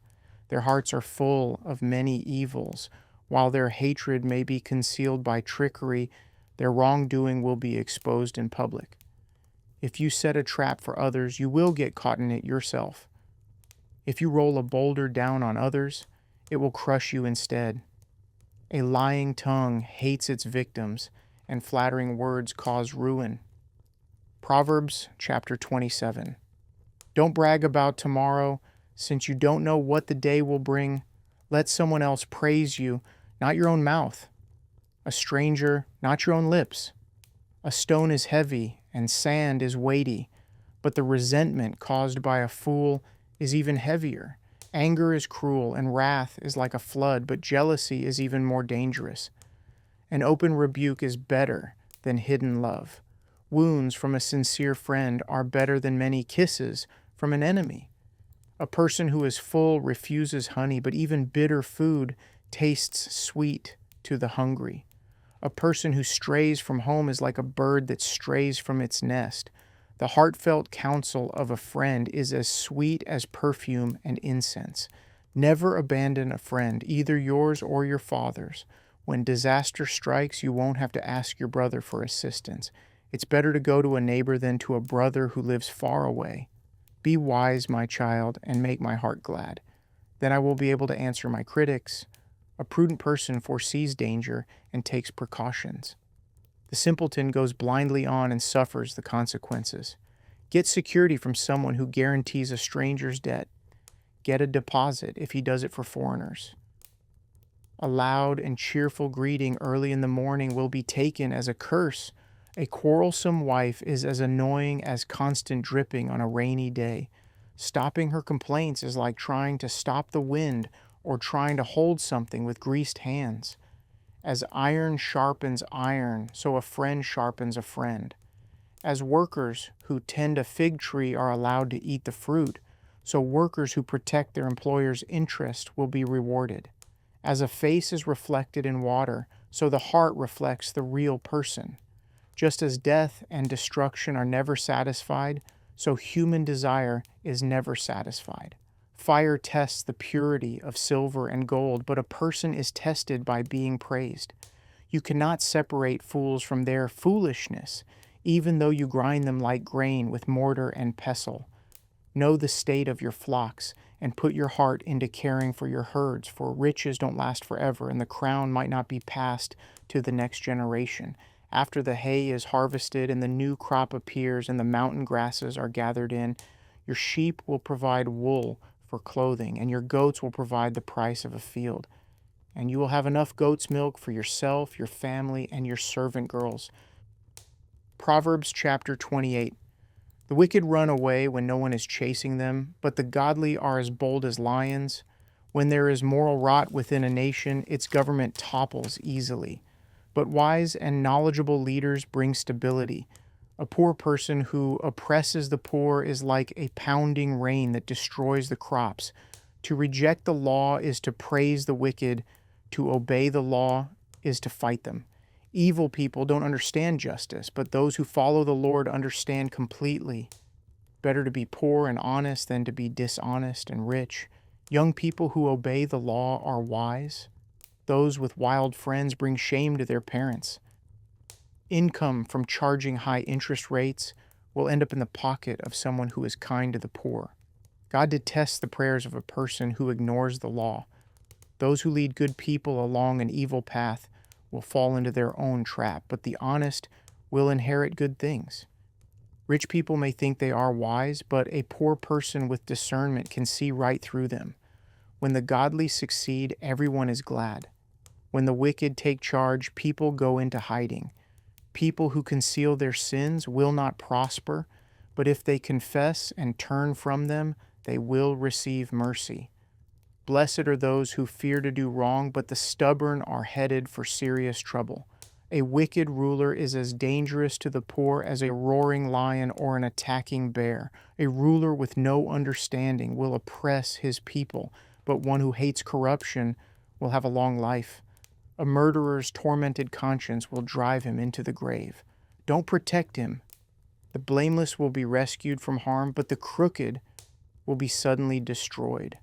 Their hearts are full of many evils. While their hatred may be concealed by trickery, their wrongdoing will be exposed in public. If you set a trap for others, you will get caught in it yourself. If you roll a boulder down on others, it will crush you instead. A lying tongue hates its victims, and flattering words cause ruin. Proverbs Chapter 27. Don't brag about tomorrow, since you don't know what the day will bring. Let someone else praise you, not your own mouth. A stranger, not your own lips. A stone is heavy, and sand is weighty, but the resentment caused by a fool is even heavier. Anger is cruel, and wrath is like a flood, but jealousy is even more dangerous. An open rebuke is better than hidden love. Wounds from a sincere friend are better than many kisses from an enemy. A person who is full refuses honey, but even bitter food tastes sweet to the hungry. A person who strays from home is like a bird that strays from its nest. The heartfelt counsel of a friend is as sweet as perfume and incense. Never abandon a friend, either yours or your father's. When disaster strikes, you won't have to ask your brother for assistance. It's better to go to a neighbor than to a brother who lives far away. Be wise, my child, and make my heart glad. Then I will be able to answer my critics. A prudent person foresees danger and takes precautions. The simpleton goes blindly on and suffers the consequences. Get security from someone who guarantees a stranger's debt. Get a deposit if he does it for foreigners. A loud and cheerful greeting early in the morning will be taken as a curse. A quarrelsome wife is as annoying as constant dripping on a rainy day. Stopping her complaints is like trying to stop the wind or trying to hold something with greased hands. As iron sharpens iron, so a friend sharpens a friend. As workers who tend a fig tree are allowed to eat the fruit, so workers who protect their employer's interest will be rewarded. As a face is reflected in water, so the heart reflects the real person. Just as death and destruction are never satisfied, so human desire is never satisfied. Fire tests the purity of silver and gold, but a person is tested by being praised. You cannot separate fools from their foolishness, even though you grind them like grain with mortar and pestle. Know the state of your flocks, and put your heart into caring for your herds, for riches don't last forever, and the crown might not be passed to the next generation. After the hay is harvested and the new crop appears and the mountain grasses are gathered in, your sheep will provide wool for clothing, and your goats will provide the price of a field. And you will have enough goat's milk for yourself, your family, and your servant girls. Proverbs chapter 28. The wicked run away when no one is chasing them, but the godly are as bold as lions. When there is moral rot within a nation, its government topples easily. But wise and knowledgeable leaders bring stability. A poor person who oppresses the poor is like a pounding rain that destroys the crops. To reject the law is to praise the wicked. To obey the law is to fight them. Evil people don't understand justice, but those who follow the Lord understand completely. Better to be poor and honest than to be dishonest and rich. Young people who obey the law are wise. Those with wild friends bring shame to their parents. Income from charging high interest rates will end up in the pocket of someone who is kind to the poor. God detests the prayers of a person who ignores the law. Those who lead good people along an evil path will fall into their own trap, but the honest will inherit good things. Rich people may think they are wise, but a poor person with discernment can see right through them. When the godly succeed, everyone is glad. When the wicked take charge, people go into hiding. People who conceal their sins will not prosper, but if they confess and turn from them, they will receive mercy. Blessed are those who fear to do wrong, but the stubborn are headed for serious trouble. A wicked ruler is as dangerous to the poor as a roaring lion or an attacking bear. A ruler with no understanding will oppress his people, but one who hates corruption will have a long life. A murderer's tormented conscience will drive him into the grave. Don't protect him. The blameless will be rescued from harm, but the crooked will be suddenly destroyed.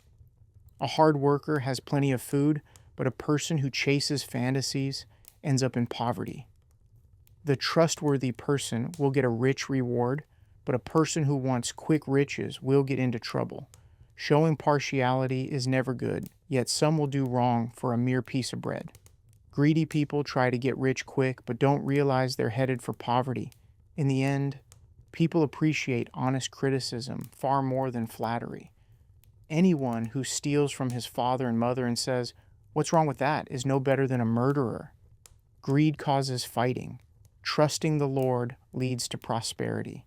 A hard worker has plenty of food, but a person who chases fantasies ends up in poverty. The trustworthy person will get a rich reward, but a person who wants quick riches will get into trouble. Showing partiality is never good, yet some will do wrong for a mere piece of bread. Greedy people try to get rich quick, but don't realize they're headed for poverty. In the end, people appreciate honest criticism far more than flattery. Anyone who steals from his father and mother and says, "What's wrong with that?" is no better than a murderer. Greed causes fighting. Trusting the Lord leads to prosperity.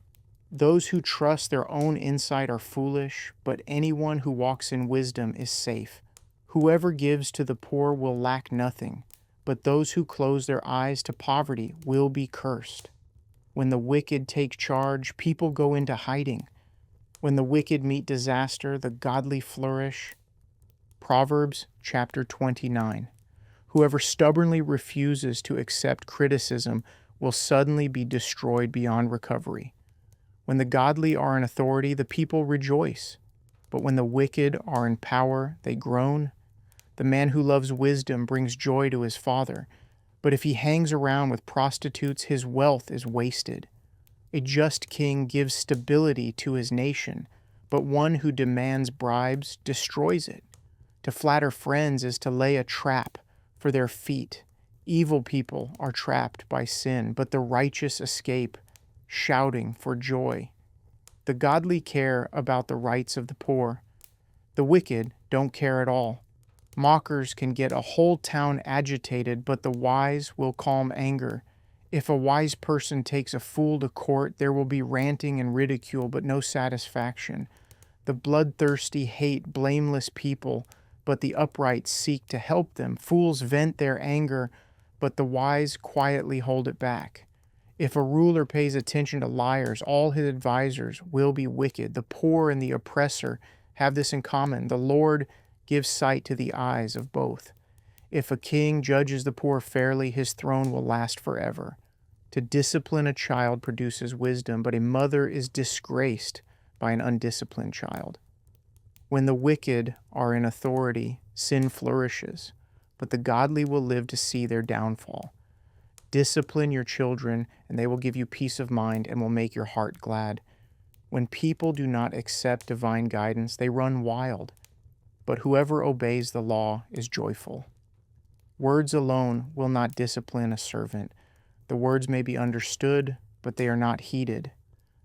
Those who trust their own insight are foolish, but anyone who walks in wisdom is safe. Whoever gives to the poor will lack nothing, but those who close their eyes to poverty will be cursed. When the wicked take charge, people go into hiding. When the wicked meet disaster, the godly flourish. Proverbs Chapter 29. Whoever stubbornly refuses to accept criticism will suddenly be destroyed beyond recovery. When the godly are in authority, the people rejoice. But when the wicked are in power, they groan. The man who loves wisdom brings joy to his father, but if he hangs around with prostitutes, his wealth is wasted. A just king gives stability to his nation, but one who demands bribes destroys it. To flatter friends is to lay a trap for their feet. Evil people are trapped by sin, but the righteous escape, shouting for joy. The godly care about the rights of the poor. The wicked don't care at all. Mockers can get a whole town agitated, but the wise will calm anger. If a wise person takes a fool to court, there will be ranting and ridicule, but no satisfaction. The bloodthirsty hate blameless people, but the upright seek to help them. Fools vent their anger, but the wise quietly hold it back. If a ruler pays attention to liars, all his advisors will be wicked. The poor and the oppressor have this in common. The Lord gives sight to the eyes of both. If a king judges the poor fairly, his throne will last forever. To discipline a child produces wisdom, but a mother is disgraced by an undisciplined child. When the wicked are in authority, sin flourishes, but the godly will live to see their downfall. Discipline your children, and they will give you peace of mind and will make your heart glad. When people do not accept divine guidance, they run wild, but whoever obeys the law is joyful. Words alone will not discipline a servant. The words may be understood, but they are not heeded.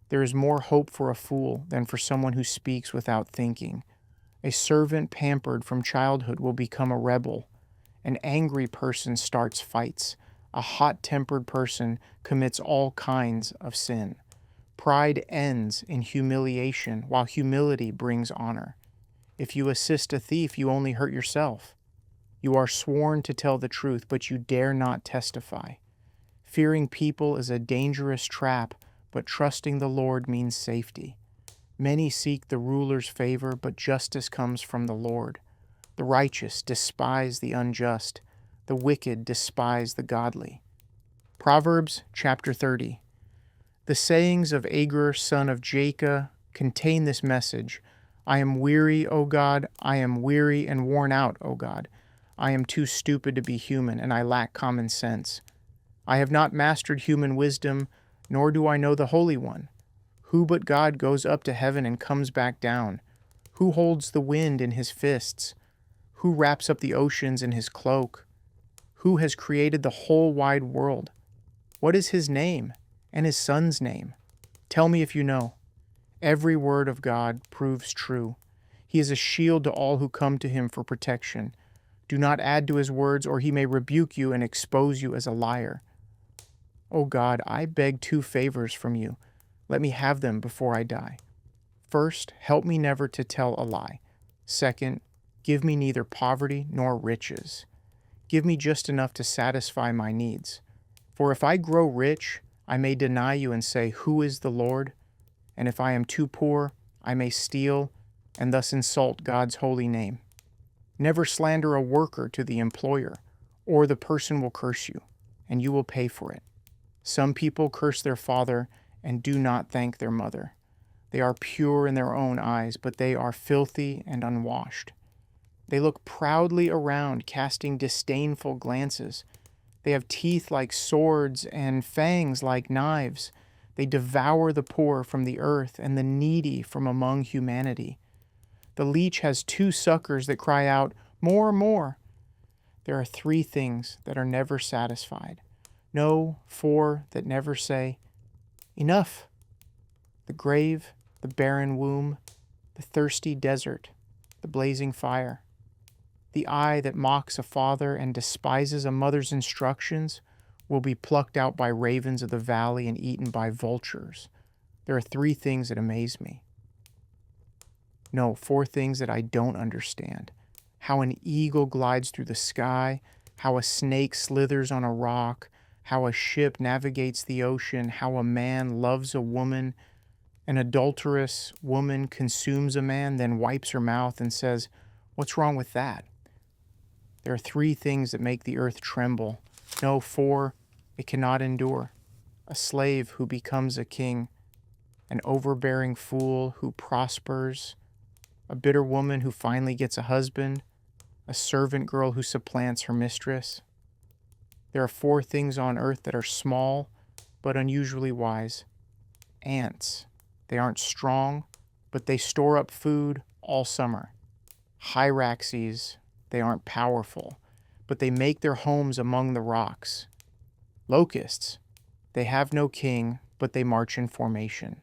There is more hope for a fool than for someone who speaks without thinking. A servant pampered from childhood will become a rebel. An angry person starts fights. A hot-tempered person commits all kinds of sin. Pride ends in humiliation, while humility brings honor. If you assist a thief, you only hurt yourself. You are sworn to tell the truth, but you dare not testify. Fearing people is a dangerous trap, but trusting the Lord means safety. Many seek the ruler's favor, but justice comes from the Lord. The righteous despise the unjust. The wicked despise the godly. Proverbs Chapter 30. The sayings of Agur, son of Jacob, contain this message. I am weary, O God, I am weary and worn out, O God. I am too stupid to be human, and I lack common sense. I have not mastered human wisdom, nor do I know the Holy One. Who but God goes up to heaven and comes back down? Who holds the wind in his fists? Who wraps up the oceans in his cloak? Who has created the whole wide world? What is his name and his son's name? Tell me if you know. Every word of God proves true. He is a shield to all who come to him for protection. Do not add to his words, or he may rebuke you and expose you as a liar. O God, I beg 2 favors from you. Let me have them before I die. First, help me never to tell a lie. Second, give me neither poverty nor riches. Give me just enough to satisfy my needs. For if I grow rich, I may deny you and say, Who is the Lord? And if I am too poor, I may steal and thus insult God's holy name. Never slander a worker to the employer, or the person will curse you, and you will pay for it. Some people curse their father and do not thank their mother. They are pure in their own eyes, but they are filthy and unwashed. They look proudly around, casting disdainful glances. They have teeth like swords and fangs like knives. They devour the poor from the earth and the needy from among humanity. The leech has 2 suckers that cry out, More, more. There are 3 things that are never satisfied. No, 4 that never say, Enough. The grave, the barren womb, the thirsty desert, the blazing fire. The eye that mocks a father and despises a mother's instructions will be plucked out by ravens of the valley and eaten by vultures. There are 3 things that amaze me. No, 4 things that I don't understand. How an eagle glides through the sky, how a snake slithers on a rock, how a ship navigates the ocean, how a man loves a woman. An adulterous woman consumes a man, then wipes her mouth and says, What's wrong with that? There are 3 things that make the earth tremble. No, 4, it cannot endure. A slave who becomes a king, an overbearing fool who prospers, a bitter woman who finally gets a husband, a servant girl who supplants her mistress. There are 4 things on earth that are small but unusually wise. Ants. They aren't strong, but they store up food all summer. Hyraxes. They aren't powerful, but they make their homes among the rocks. Locusts. They have no king, but they march in formation.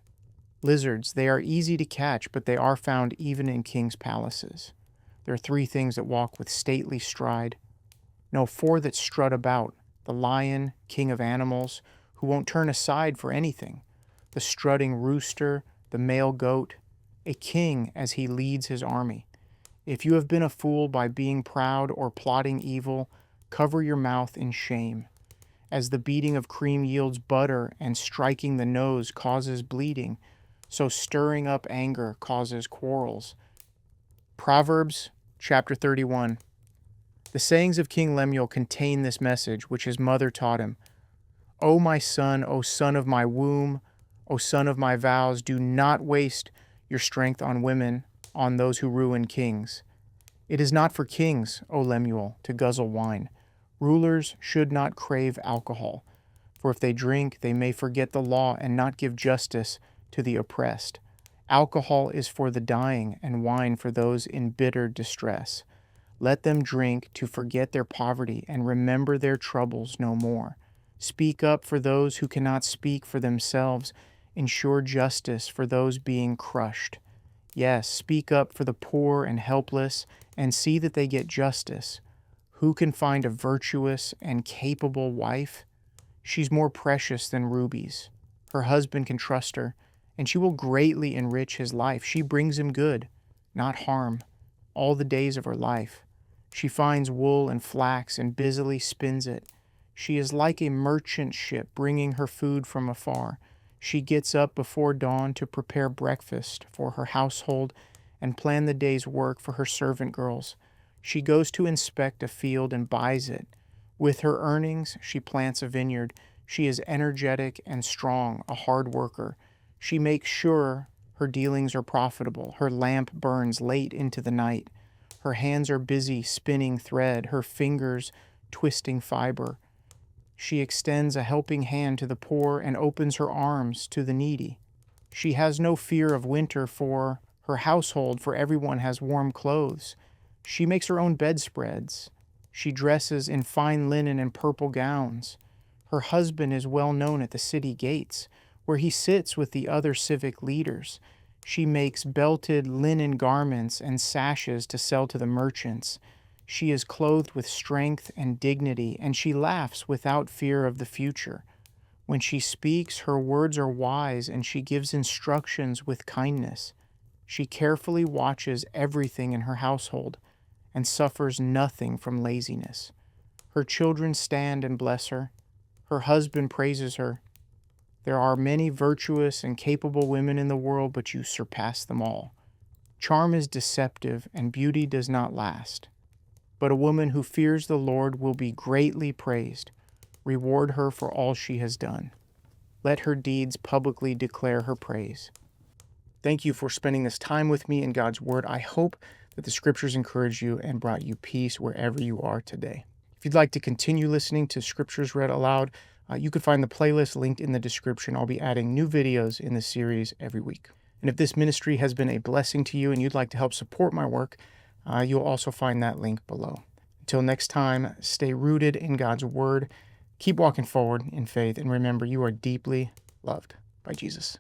Lizards. They are easy to catch, but they are found even in kings' palaces. There are 3 things that walk with stately stride. No, 4 that strut about. The lion, king of animals, who won't turn aside for anything. The strutting rooster, the male goat, a king as he leads his army. If you have been a fool by being proud or plotting evil, cover your mouth in shame. As the beating of cream yields butter and striking the nose causes bleeding, so stirring up anger causes quarrels. Proverbs Chapter 31. The sayings of King Lemuel contain this message, which his mother taught him. O my son, O son of my womb, O son of my vows, do not waste your strength on women, on those who ruin kings. It is not for kings, O Lemuel, to guzzle wine. Rulers should not crave alcohol, for if they drink, they may forget the law and not give justice to the oppressed. Alcohol is for the dying, and wine for those in bitter distress. Let them drink to forget their poverty and remember their troubles no more. Speak up for those who cannot speak for themselves. Ensure justice for those being crushed. Yes, speak up for the poor and helpless, and see that they get justice. Who can find a virtuous and capable wife? She's more precious than rubies. Her husband can trust her, and she will greatly enrich his life. She brings him good, not harm, all the days of her life. She finds wool and flax and busily spins it. She is like a merchant ship bringing her food from afar. She gets up before dawn to prepare breakfast for her household and plan the day's work for her servant girls. She goes to inspect a field and buys it. With her earnings, she plants a vineyard. She is energetic and strong, a hard worker. She makes sure her dealings are profitable. Her lamp burns late into the night. Her hands are busy spinning thread, her fingers twisting fiber. She extends a helping hand to the poor and opens her arms to the needy. She has no fear of winter for her household, for everyone has warm clothes. She makes her own bedspreads. She dresses in fine linen and purple gowns. Her husband is well known at the city gates, where he sits with the other civic leaders. She makes belted linen garments and sashes to sell to the merchants. She is clothed with strength and dignity, and she laughs without fear of the future. When she speaks, her words are wise, and she gives instructions with kindness. She carefully watches everything in her household and suffers nothing from laziness. Her children stand and bless her. Her husband praises her. There are many virtuous and capable women in the world, but you surpass them all. Charm is deceptive, and beauty does not last. But a woman who fears the Lord will be greatly praised. Reward her for all she has done. Let her deeds publicly declare her praise. Thank you for spending this time with me in God's Word. I hope that the Scriptures encouraged you and brought you peace wherever you are today. If you'd like to continue listening to Scriptures read aloud, you can find the playlist linked in the description. I'll be adding new videos in this series every week. And if this ministry has been a blessing to you and you'd like to help support my work, you'll also find that link below. Until next time, stay rooted in God's Word, keep walking forward in faith, and remember, you are deeply loved by Jesus.